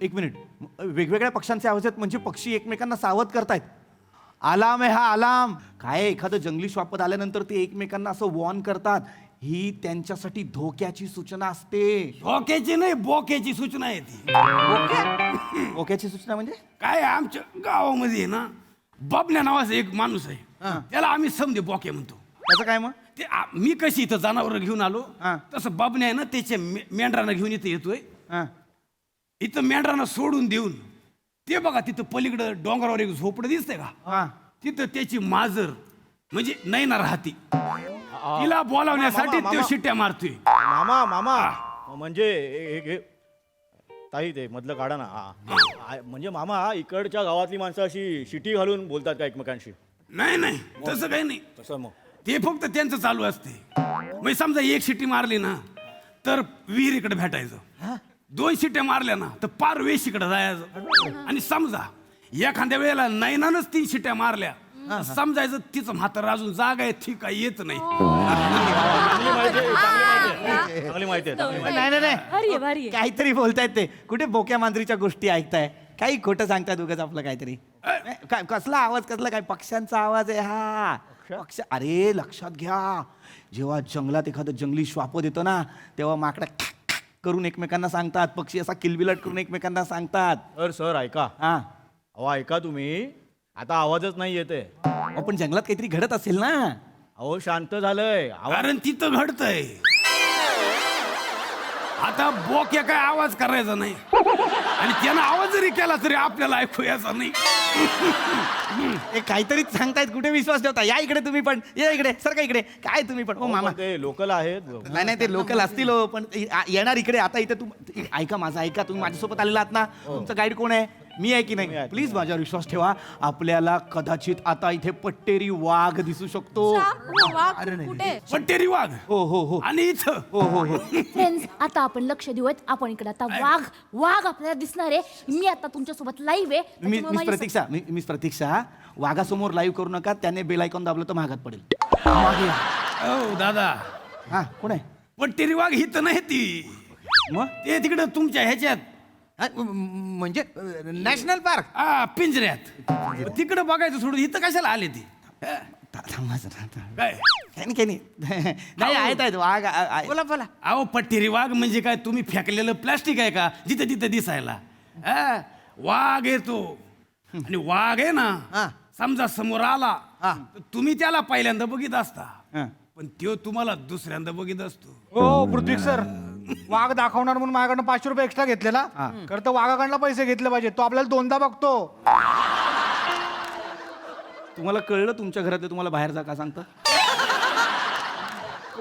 एक मिनिट, वेगवेगळ्या पक्ष्यांचे आवाज आहेत म्हणजे पक्षी एकमेकांना सावध करतायत. अलार्म आहे हा, अलार्म. काय एखादं जंगली श्वापद आल्यानंतर ते एकमेकांना असं वॉर्न करतात. ही त्यांच्यासाठी धोक्याची सूचना असते. धोक्याची नाही, बोक्याची सूचना आहे ती. धोक्याची सूचना म्हणजे काय, आमच्या गावामध्ये ना बबन्या नावाचा एक माणूस आहे, त्याला आम्ही समजे बोके म्हणतो. त्याचं काय मग? ते मी कशी इथं जनावर घेऊन आलो तसं बबन्या आहे ना त्याच्या मेंढरांना घेऊन इथं येतोय. इथं मेंढरांना सोडून देऊन ते बघा तिथं पलीकडं डोंगरावर एक झोपडं दिसतंय का, तिथं त्याची माजर म्हणजे नैना राहती, तिला बोलावण्यासाठी तो शिट्ट्या मारतोय. मामा मामा म्हणजे ताई ते मधलं काढा ना. म्हणजे मामा इकडच्या गावातली माणसं अशी शिटी घालून बोलतात का एकमेकांशी? नाही नाही, तसं काही नाही. तसं मग ते फक्त त्यांचं चालू असते. म्हणजे समजा एक शिट्टी मारली ना तर विहिरीकडे भेटायचं, 2 शिट्ट्या मारल्या ना तर पार वेशीकडे जायचं. आणि समजा एखाद्या वेळेला नैनानच 3 शिट्ट्या मारल्या, समजायचं तिचं म्हातारं अजून जागा आहे, ठीक आहे, येत नाही. चांगली माहिती आहे. नाही, काहीतरी बोलतायत ते. कुठे बोक्या मांजरीच्या गोष्टी ऐकताय? काही खोटं सांगतायत उगाच आपलं काहीतरी. काय कसला आवाज, कसला काय? पक्ष्यांचा आवाज आहे हा. पक्ष, अरे लक्षात घ्या, जेव्हा जंगलात एखादं जंगली श्वापद येतं ना तेव्हा माकडा करून एकमेकांना सांगतात, पक्षी असा किलबिलाट करून एकमेकांना सांगतात. सर ऐका. हा, अहो ऐका तुम्ही, आता आवाजच नाही येते. आपण जंगलात काहीतरी घडत असेल ना. अहो शांत झालंय. कारण तिथं घडतंय. आता बोक्या काय आवाज करायचा नाही आणि त्यानं आवाज जरी केला तरी आपल्याला ऐकू यायचा नाही. काहीतरी सांगतायत, कुठे विश्वास ठेवता? या इकडे तुम्ही पण, या इकडे, सर का इकडे. काय तुम्ही पण? ओ मामा, ते लोकल आहेत. नाही नाही, ते लोकल असतील हो, पण येणार इकडे. आता इथे ऐका माझं, ऐका. तुम्ही माझ्यासोबत आलेला आहात ना, तुमचा गाईड कोण आहे? मी आहे की नाही? प्लीज माझ्यावर विश्वास ठेवा. आपल्याला कदाचित आता इथे पट्टेरी वाघ दिसू शकतो. कुठे? पट्टेरी वाघ? हो हो हो. आणि इथं? हो हो हो. फ्रेंड्स, आता आपण लक्ष देऊयात. आपण इकडे आता वाघ आपल्याला दिसणार आहे. मी आता तुमच्या सोबत लाईव्ह आहे. मिस प्रतीक्षा, वाघासमोर लाईव्ह करू नका. त्याने बेल आयकॉन दाबलं तर महागात पडेल. हो दादा. हा, कोण आहे? पट्टेरी वाघ इथं नाही ती, मग ते तिकडं तुमच्या ह्याच्यात म्हणजे नॅशनल पार्क, पिंजऱ्यात. तिकडं बघायचं सोडून इथं कशाला आले ती? काय नाही, आहेत वाघ. बोला बोला. अहो पट्टेरी वाघ म्हणजे काय, तुम्ही फेकलेलं प्लास्टिक आहे का जिथं तिथं दिसायला? वाघ येतो आणि वाघ आहे ना, समजा समोर आला तर तुम्ही त्याला पहिल्यांदा बघित असता, पण तो तुम्हाला दुसऱ्यांदा बघित असतो. हो पृथ्वी सर, वाघ दाखवणार म्हणून माझ्याकडनं 500 रुपये एक्स्ट्रा घेतलेला. खरं तर वाघाकडनं पैसे घेतले पाहिजे. तो आपल्याला 2दा बघतो. तुम्हाला कळलं? तुमच्या घरातले तुम्हाला बाहेर जा का सांगतं?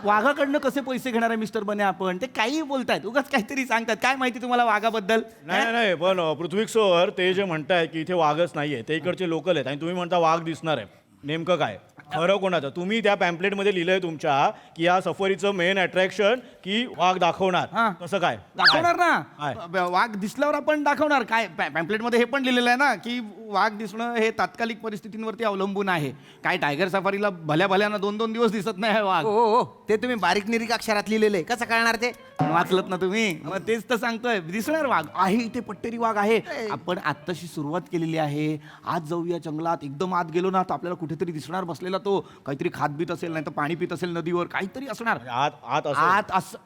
वाघाकडनं कसे पैसे घेणार आहे मिस्टर बने आपण? ते काही बोलतायत, उगाच काहीतरी सांगतात. काय माहिती तुम्हाला वाघाबद्दल? नाही नाही, पण पृथ्वी सर ते जे म्हणताय की इथे वाघच नाहीये, ते इकडचे लोकल आहेत आणि तुम्ही म्हणता वाघ दिसणार आहे. नेमकं काय खरं कोणाचं? तुम्ही त्या पॅम्पलेटमध्ये लिहिलंय तुमच्या की या सफरीचं मेन अट्रॅक्शन की वाघ दाखवणार. कसं काय दाखवणार काय? ना, वाघ दिसल्यावर आपण दाखवणार. काय पॅम्पलेट मध्ये हे पण लिहिलेलं आहे ना की वाघ दिसणं हे तात्कालिक परिस्थितींवरती अवलंबून आहे. काय टायगर सफारीला भल्या भल्याना 2-2 दिवस दिसत नाही आहे वाघ. हो ते तुम्ही बारीक निरीक अक्षरात लिहिलेले कसं कळणार ते? वाचलत ना तुम्ही? मग तेच तर सांगतोय, दिसणार वाघ आहे. इथे पट्टेरी वाघ आहे. आपण आत्ताशी सुरुवात केलेली आहे. आज जाऊया जंगलात. एकदम आत गेलो ना तर आपल्याला कुठेतरी दिसणार बसलेला तो. काहीतरी खात बीत असेल, नाही तर पाणी पित असेल नदीवर, काहीतरी असणार आत असं.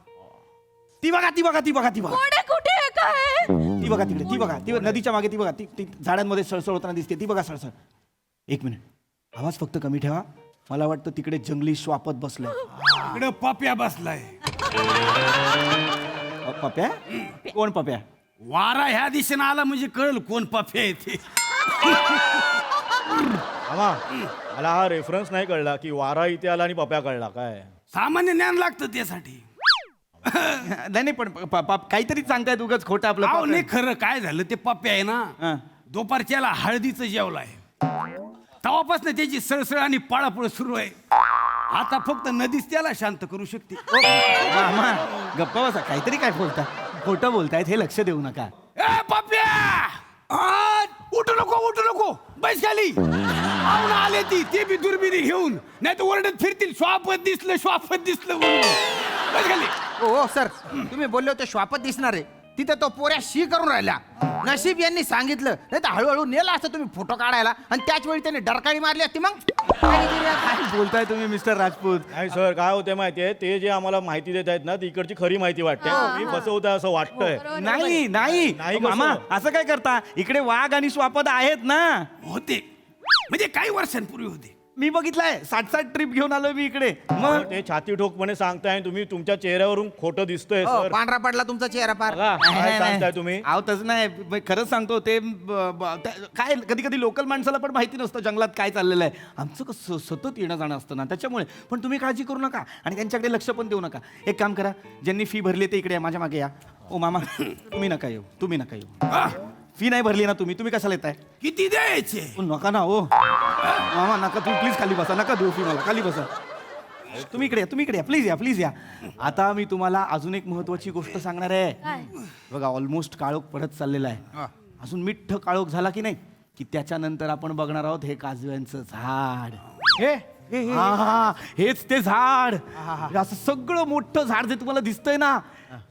ती बघा ती बघा ती बघा ती बघा कुठे काय ती बघा तिकडे, ती बघा, ती नदीच्या मागे ती बघा, ती झाडांमध्ये सळसळ होताना दिसते. ती बघा सळसळ. एक मिनिट, आवाज फक्त कमी ठेवा. मला वाटतं तिकडे जंगली श्वापत बसलाय. इकडे पप्या बसलाय. पप्या? कोण पप्या? वारा ह्या दिशेनं आला म्हणजे कळलं कोण पप्या येते. मला हा रेफरन्स नाही कळला की वारा इथे आला आणि पप्या कळला. काय सामान्य ज्ञान लागतं त्यासाठी. नाही पण काहीतरी सांगतायत उगाच खोटं आपलं. नाही खरं काय झालं ते पप्या आहे ना, दुपारच्याला हळदीचं जेवलाय. तेव्हापासून त्याची सळसळ आणि पळापळ सुरू आहे. आता फक्त नदीच त्याला शांत करू शकते. मामा गप्पा बसा, काहीतरी काय बोलता, खोटं बोलतायत हे लक्ष देऊ नका. ए पप्या, उठू नको बैस खाली. पाहुणं आले ते बी दुर्बिणी घेऊन, नाही तर ओरडत फिरतील श्वापत दिसलं म्हणून. बैस खाली. हो सर, तुम्ही बोलले होते श्वापत दिसणार आहे, तिथे तो पोऱ्या शी करून राहिला. नशीब यांनी सांगितलं, नाही तर हळूहळू नेला असतं तुम्ही फोटो काढायला आणि त्याच वेळी त्यांनी डरकाळी मारली असती. मग काय बोलताय तुम्ही मिस्टर राजपूत? नाही सर, काय होते माहितीये, ते जे आम्हाला माहिती देत आहेत ना ती इकडची खरी माहिती वाटते. मी फसवताय असं वाटतंय. नाही नाही मामा, असं काय करता? इकडे वाघ आणि स्वापद आहेत ना. होते म्हणजे काही वर्षांपूर्वी होते. मी बघितलंय. 60 ट्रिप घेऊन आलो मी इकडे. मग ते छाती ठोकपणे सांगताय, तुम्ही तुमच्या चेहऱ्यावरून खोटं दिसतंय सर. पांढरा पडला तुमचा चेहरा पार. काय सांगताय तुम्ही? आव तसं नाही, खरंच सांगतो. ते काय कधी कधी लोकल माणसाला पण माहिती नसतं जंगलात काय चाललेलं आहे. आमचं कसं सतत येणं जाणं असतं ना, त्याच्यामुळे. पण तुम्ही काळजी करू नका आणि त्यांच्याकडे लक्ष पण देऊ नका. एक काम करा, ज्यांनी फी भरली ते इकडे या, माझ्या मागे या. ओ मामा, तुम्ही नका येऊ. फी नाही भरली ना तुम्ही कशाला येताय? किती द्यायचे? नका ना हो मामा, नका. तुम्ही प्लीज खाली बसा, नका देऊ फी मला. खाली बसा. तुम्ही इकडे या प्लीज या. आता मी तुम्हाला अजून एक महत्वाची गोष्ट सांगणार आहे. बघा, ऑलमोस्ट काळोख पडत चाललेला आहे. अजून मिठ्ठ काळोख झाला की नाही की त्याच्यानंतर आपण बघणार आहोत हे काजव्यांचं झाड. हेच ते झाड. असं सगळं मोठं झाड जे तुम्हाला दिसतंय ना,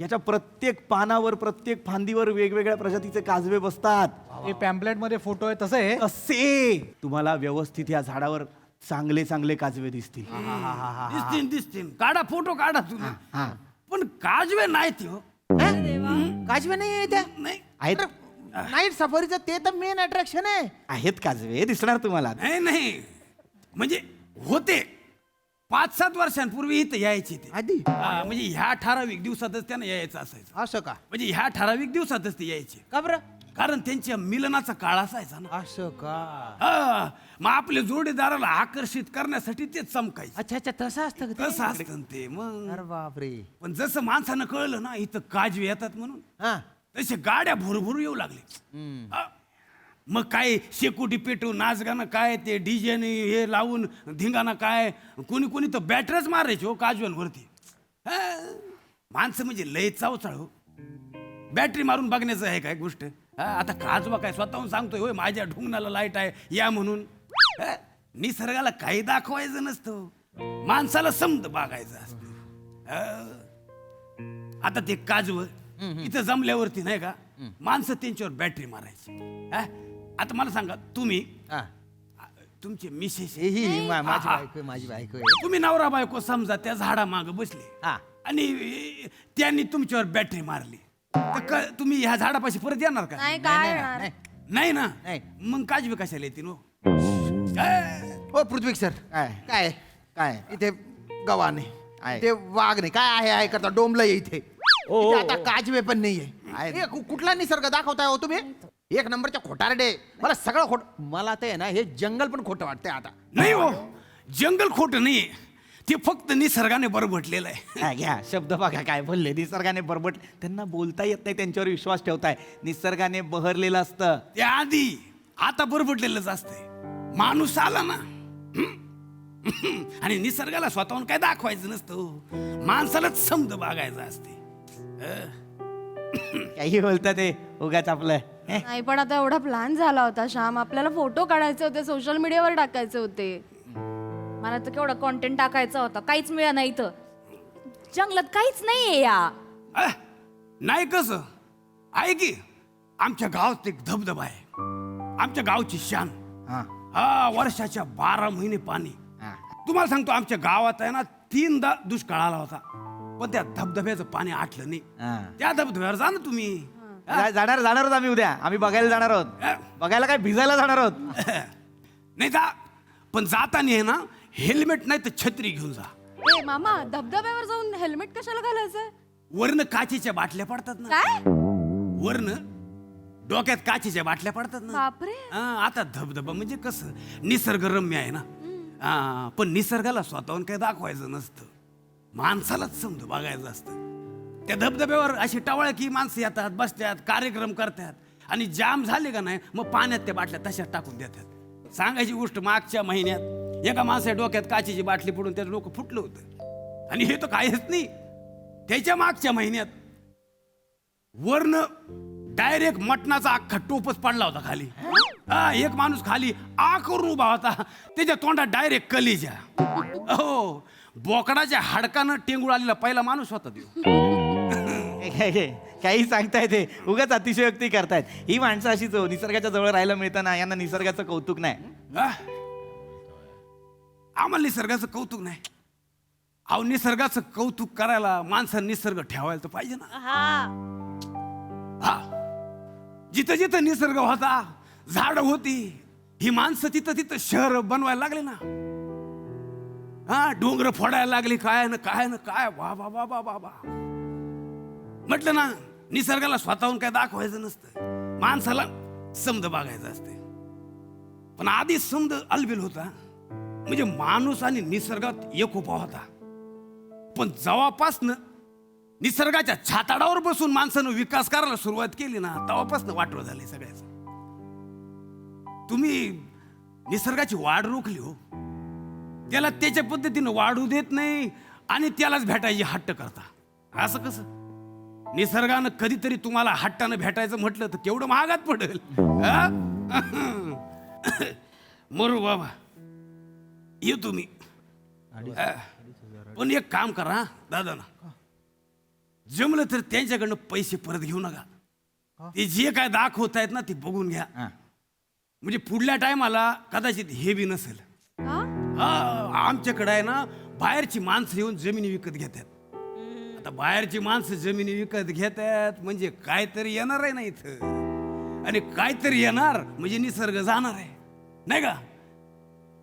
याच्या प्रत्येक पानावर, प्रत्येक फांदीवर वेगवेगळ्या प्रजातीचे काजवे बसतात. हे पॅम्पलेट मध्ये फोटो आहे तसं आहे. असे तुम्हाला व्यवस्थित या झाडावर चांगले काजवे दिसतील. दिसतील. काढा फोटो काढा तुम्ही. पण काजवे नाहीत हो. काजवे नाही त्या आहेत. नाईट सफारीचं ते तर मेन अट्रॅक्शन आहे. आहेत काजवे, दिसणार तुम्हाला. नाही म्हणजे होते 5-7 वर्षांपूर्वी इथं यायचे ते आधी. म्हणजे ह्या ठराविक दिवसातच त्यांना यायचं असायचं. असं का? म्हणजे ह्या ठराविक दिवसातच ते यायचे. का बरं? कारण त्यांच्या मिलनाचा काळ असायचा ना. असं का? मग आपल्या जोडीदाराला आकर्षित करण्यासाठी ते चमकायचे. अच्छा तसं असतं का? तसं असतं ते. मग अरे बापरे. पण जसं माणसानं कळलं ना इथं काजवे येतात म्हणून, तसे गाड्या भरभर येऊ लागले. मग काय शेकोटी पेटून नाचगाणं काय, ते डीजे हे लावून धिंगाणं काय, कोणी तर बॅटरीच मारायचे हो काजव्यांवरती. माणसं म्हणजे लय चावचाळ हो. बॅटरी मारून बघण्याचं आहे काय गोष्ट. आता काजवा काय स्वतःहून सांगतोय होय माझ्या ढुंगणाला लाईट आहे या म्हणून. निसर्गाला काही दाखवायचं नसतं, माणसाला समज बघायचं असतं. आता ते काजव इथं जमल्यावरती नाही का माणसं त्यांच्यावर बॅटरी मारायची. आता मला सांगा, तुम्ही तुमचे मिसेस माझी बायको तुम्ही नवरा बायको समजा त्या झाडा माग बसले आणि त्यांनी तुमच्यावर बॅटरी मारली, तर तुम्ही ह्या झाडापाशी परत येणार का? नाही ना. मग काजवे कशाला येतील? हो पृथ्वी सर, काय काय इथे गव्हाण आहे, ते वाघ नाही, काय आहे करता डोंबलं इथे. आता काजवे पण नाहीये. कुठला निसर्ग दाखवताय हो तुम्ही? एक नंबरच्या खोटारडे. मला सगळं खोट. मला ते ना हे जंगल पण खोटं वाटतंय आता. नाही हो, जंगल खोटं नाहीये. ते फक्त निसर्गाने बरबटलेलं आहे. हा, घ्या शब्द बघा काय बोलले. निसर्गाने बरबट, त्यांना बोलता येत नाही, त्यांच्यावर विश्वास ठेवताय. निसर्गाने बहरलेलं असतं. त्या आधी आता बरबटलेलंच असतंय. माणूस आला ना आणि निसर्गाला स्वतःहून काय दाखवायचं नसतं, माणसालाच समज बागायचं असते. काही बोलतात ते उगाच आपलं. नाही पण आता एवढा प्लॅन झाला होता श्याम, आपल्याला फोटो काढायचे होते, सोशल मीडियावर टाकायचे होते. मला तर केवढा कॉन्टेंट टाकायचा होता, काहीच मिळालं नाही इथं. जंगलात काहीच नाहीये या. नाही कसं आहे की आमच्या गावात एक धबधबा आहे, आमच्या गावची शान. हा, वर्षाच्या 12 महिने पाणी. तुम्हाला सांगतो आमच्या गावात आहे ना 3दा दुष्काळ आला होता, पण त्या धबधब्याचं पाणी आटलं नाही. त्या धबधब्यावर जा ना तुम्ही. जाणार आहोत आम्ही उद्या. आम्ही बघायला जाणार आहोत. बघायला काय, भिजायला जाणार आहोत. नाही जा, पण जाताना आहे ना हेल्मेट नाही तर छत्री घेऊन जा. ए मामा, धबधब्यावर जाऊन हेल्मेट कशाला घालायचंय? वरनं काचेच्या बाटल्या पडतात ना. काय? वरनं डोक्यात काचेच्या बाटल्या पडतात ना. बापरे. आता धबधबा म्हणजे कसं निसर्गरम्य आहे ना. पण निसर्गाला स्वतःहून काही दाखवायचं नसतं, माणसालाच समज बघायचं असतं. त्या धबधब्यावर अशी टवाळकी माणसं येतात, बसतात, कार्यक्रम करतात आणि जाम झाले का नाही मग पाण्यात त्या बाटल्या तशाच टाकून देतात. सांगायची गोष्ट, मागच्या महिन्यात एका माणसाच्या डोक्यात काचेची बाटली पडून त्याचं डोकं फुटलं होतं. आणि हे तर काहीच नाही, त्याच्या मागच्या महिन्यात वरनं डायरेक्ट मटणाचा अख्खा टोपच पडला होता खाली. एक माणूस खाली करून उभा होता, त्याच्या तोंडात डायरेक्ट कलेजा. हो, बोकडाच्या हाडकानं टेंगूळ आलेला पहिला माणूस होता तो. काही सांगताय ते उगाच अतिशयोक्ती करतायत. ही माणसं अशीच हो, निसर्गाच्या जवळ राहायला मिळतं ना, यांना निसर्गाचं कौतुक नाही. आम्हाला निसर्गाचं कौतुक नाही. अहो, निसर्गाचं कौतुक करायला माणसानं निसर्ग ठेवायला तर पाहिजे ना. हा, जिथं जिथं निसर्ग होता, झाड होती, ही माणसं तिथं तिथं शहर बनवायला लागले ना. डोंगर फोडायला लागली, काय ना काय ना काय. वा वा वा वा वा. म्हटलं ना निसर्गाला स्वतःहून काय दाखवायचं नसतं, माणसाला समज बघायचं असते. पण आधी समज अलबेल होता, म्हणजे माणूस आणि निसर्गात एक उभा होता. पण जेव्हापासनं निसर्गाच्या छाताडावर बसून माणसानं विकास करायला सुरुवात केली ना, तेव्हापासनं वाटवं झालंय सगळ्याचं. तुम्ही निसर्गाची वाढ रोखली हो, त्याला त्याच्या पद्धतीनं वाढू देत नाही आणि त्यालाच भेटायची हट्ट करता. असं कसं? निसर्गानं कधीतरी तुम्हाला हट्टानं भेटायचं म्हटलं तर केवढं महागात पडेल. मरू बाबा, ये तुम्ही. पण एक काम करा दादा ना, जमलं तर त्यांच्याकडनं पैसे परत घेऊ नका. ते जे काय दाखवत आहेत ना ते बघून घ्या, म्हणजे पुढल्या टायमाला कदाचित हे बी नसेल. आमच्याकडे आहे ना बाहेरची माणसं येऊन जमिनी विकत घेतात. आता बाहेरची माणसं जमिनी विकत घेतात म्हणजे काहीतरी येणार आहे ना इथं, आणि काहीतरी येणार म्हणजे निसर्ग जाणार आहे नाही का.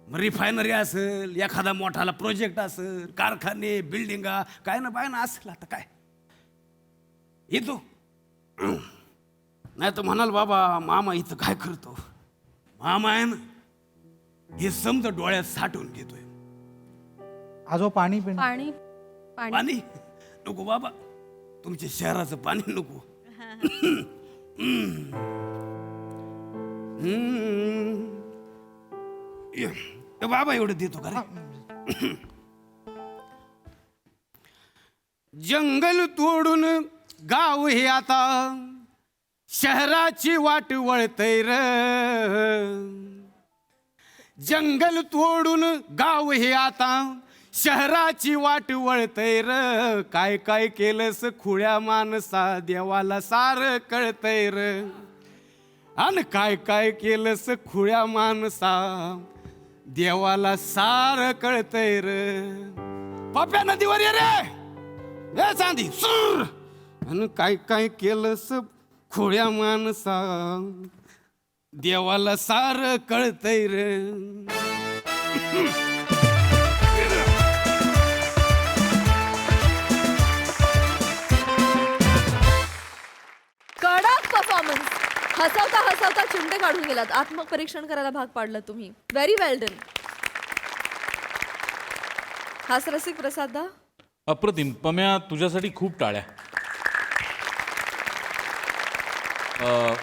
रिफायनरी असेल, एखादा मोठाला प्रोजेक्ट असेल, कारखाने, बिल्डिंगा, काय ना बाय ना असेल. आता काय येतो नाही तर म्हणाल बाबा मामा इथं काय करतो. मामा आहे ना हे समज डोळ्यात साठवून घेतोय. आजो पाणी पिणं. पाणी पाणी नको बाबा, तुमच्या शहराचं पाणी नको. बाबा एवढं देतो का रे. जंगल तोडून गाव हे आता शहराची वाट वळतय र. जंगल तोडून गाव हे आता शहराची वाट वळतय र. काय काय केलंस खुळ्या माणसा देवाला सार कळतय र. आणि काय काय केलंस खुळ्या माणसा देवाला सार कळतय र. पाप्या नदीवर ये रे चांदी सूर. आणि काय काय केलंस खुळ्या माणसा देवाला सार कळतय र. कडक परफॉर्मन्स. हसवता हसवता चिमटे काढून गेलात, आत्मपरीक्षण करायला भाग पाडलं तुम्ही. Very well done. हास्यरसिक प्रसादा. अप्रतिम. पम्या, तुझ्यासाठी खूप टाळ्या.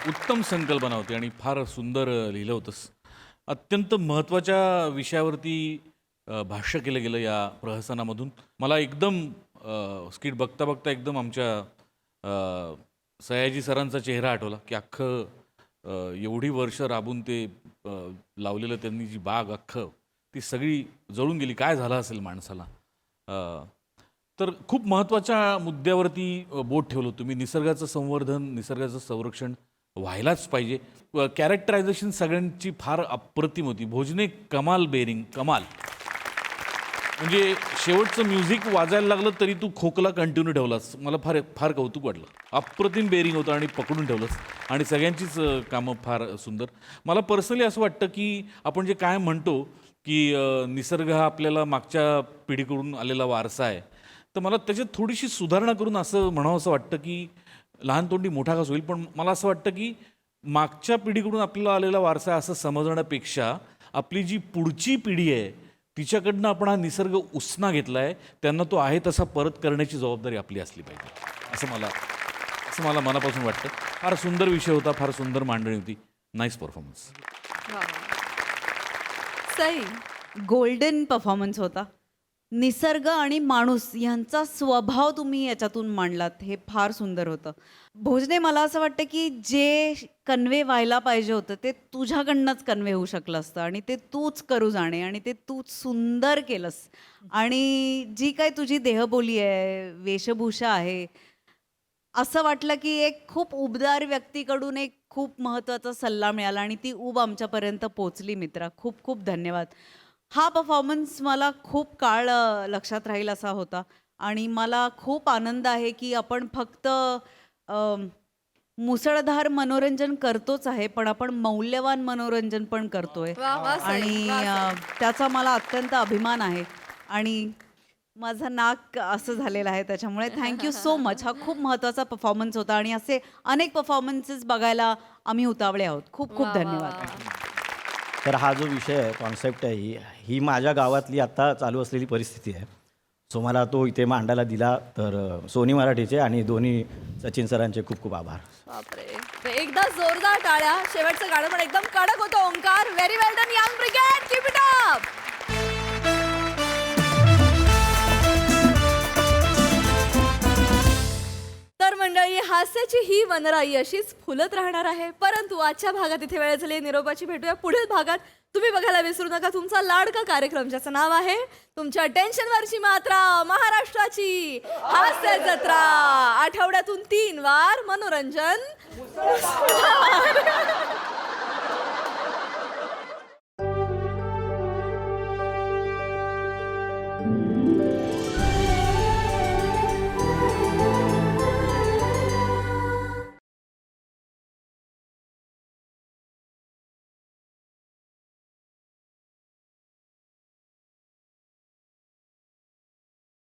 उत्तम संकल्पना होती आणि फार सुंदर लिहिलं होतंस. अत्यंत महत्त्वाच्या विषयावरती भाष्य केलं गेलं या प्रहसनामधून. मला एकदम स्किट बघता बघता एकदम आमच्या सयाजी सरांचा चेहरा आठवला की अख्खं एवढी वर्ष राबून ते लावलेलं त्यांनी जी बाग अख्खं ती सगळी जळून गेली. काय झालं असेल माणसाला. तर खूप महत्त्वाच्या मुद्द्यावरती बोट ठेवलं तुम्ही. निसर्गाचं संवर्धन, निसर्गाचं संरक्षण व्हायलाच पाहिजे. कॅरेक्टरायझेशन सगळ्यांची फार अप्रतिम होती. भोजने कमाल बेरिंग, कमाल. म्हणजे शेवटचं म्युझिक वाजायला लागलं तरी तू खोकला कंटिन्यू ठेवलास. मला फार फार कौतुक वाटलं. अप्रतिम बेरिंग होतं आणि पकडून ठेवलंस. आणि सगळ्यांचीच कामं फार सुंदर. मला पर्सनली असं वाटतं की आपण जे काय म्हणतो की निसर्ग हा आपल्याला मागच्या पिढीकडून आलेला वारसा आहे, तर मला त्याच्यात थोडीशी सुधारणा करून असं म्हणावं असं वाटतं की लहान तोंडी मोठा कसा होईल, पण मला असं वाटतं की मागच्या पिढीकडून आपल्याला आलेला वारसा आहे असं समजण्यापेक्षा आपली जी पुढची पिढी आहे तिच्याकडनं आपण हा निसर्ग उसना घेतला आहे, त्यांना तो आहे तसा परत करण्याची जबाबदारी आपली असली पाहिजे असं मला मनापासून वाटतं. फार सुंदर विषय होता, फार सुंदर मांडणी होती. Nice performance. Sai. Golden performance होता. निसर्ग आणि माणूस यांचा स्वभाव तुम्ही याच्यातून मांडलात, हे फार सुंदर होतं. भोजने, मला असं वाटतं की जे कन्वे व्हायला पाहिजे होतं ते तुझ्याकडनंच कन्वे होऊ शकलं असतं आणि ते तूच करू जाणे आणि ते तूच सुंदर केलंस. आणि जी काय तुझी देहबोली आहे, वेशभूषा आहे, असं वाटलं की एक खूप उबदार व्यक्तीकडून एक खूप महत्त्वाचा सल्ला मिळाला आणि ती ऊब आमच्यापर्यंत पोचली. मित्रा, खूप खूप धन्यवाद. हा परफॉर्मन्स मला खूप काळ लक्षात राहील असा होता आणि मला खूप आनंद आहे की आपण फक्त मुसळधार मनोरंजन करतोच आहे, पण आपण मौल्यवान मनोरंजन पण करतोय आणि त्याचा मला अत्यंत अभिमान आहे. आणि माझं नाक असं झालेलं आहे त्याच्यामुळे थँक्यू सो मच. हा खूप महत्त्वाचा परफॉर्मन्स होता आणि असे अनेक परफॉर्मन्सेस बघायला आम्ही उतावळे आहोत. खूप खूप धन्यवाद. तर हा जो विषय आहे, कॉन्सेप्ट आहे, ही माझ्या गावातली आत्ता चालू असलेली परिस्थिती आहे. सो मला तो इथे मांडायला दिला, तर सोनी मराठीचे आणि दोन्ही सचिन सरांचे खूप खूप आभार. बापरे, एकदा जोरदार टाळ्या. शेवटचं गाणं पण एकदम कडक होतं. Omkar, very well done young brigade, keep it up. तर मंडळी, हास्याची ही वनराई अशीच फुलत राहणार आहे. परंतु आजच्या भागात इथे वेळ झाली निरोपाची. भेटूया पुढील भागात. तुम्ही बघायला विसरू नका तुमचा लाडका कार्यक्रम, ज्याचं नाव आहे तुमच्या टेन्शनवरची मात्रा, महाराष्ट्राची हास्य जत्रा. आठवड्यातून 3 वार मनोरंजन.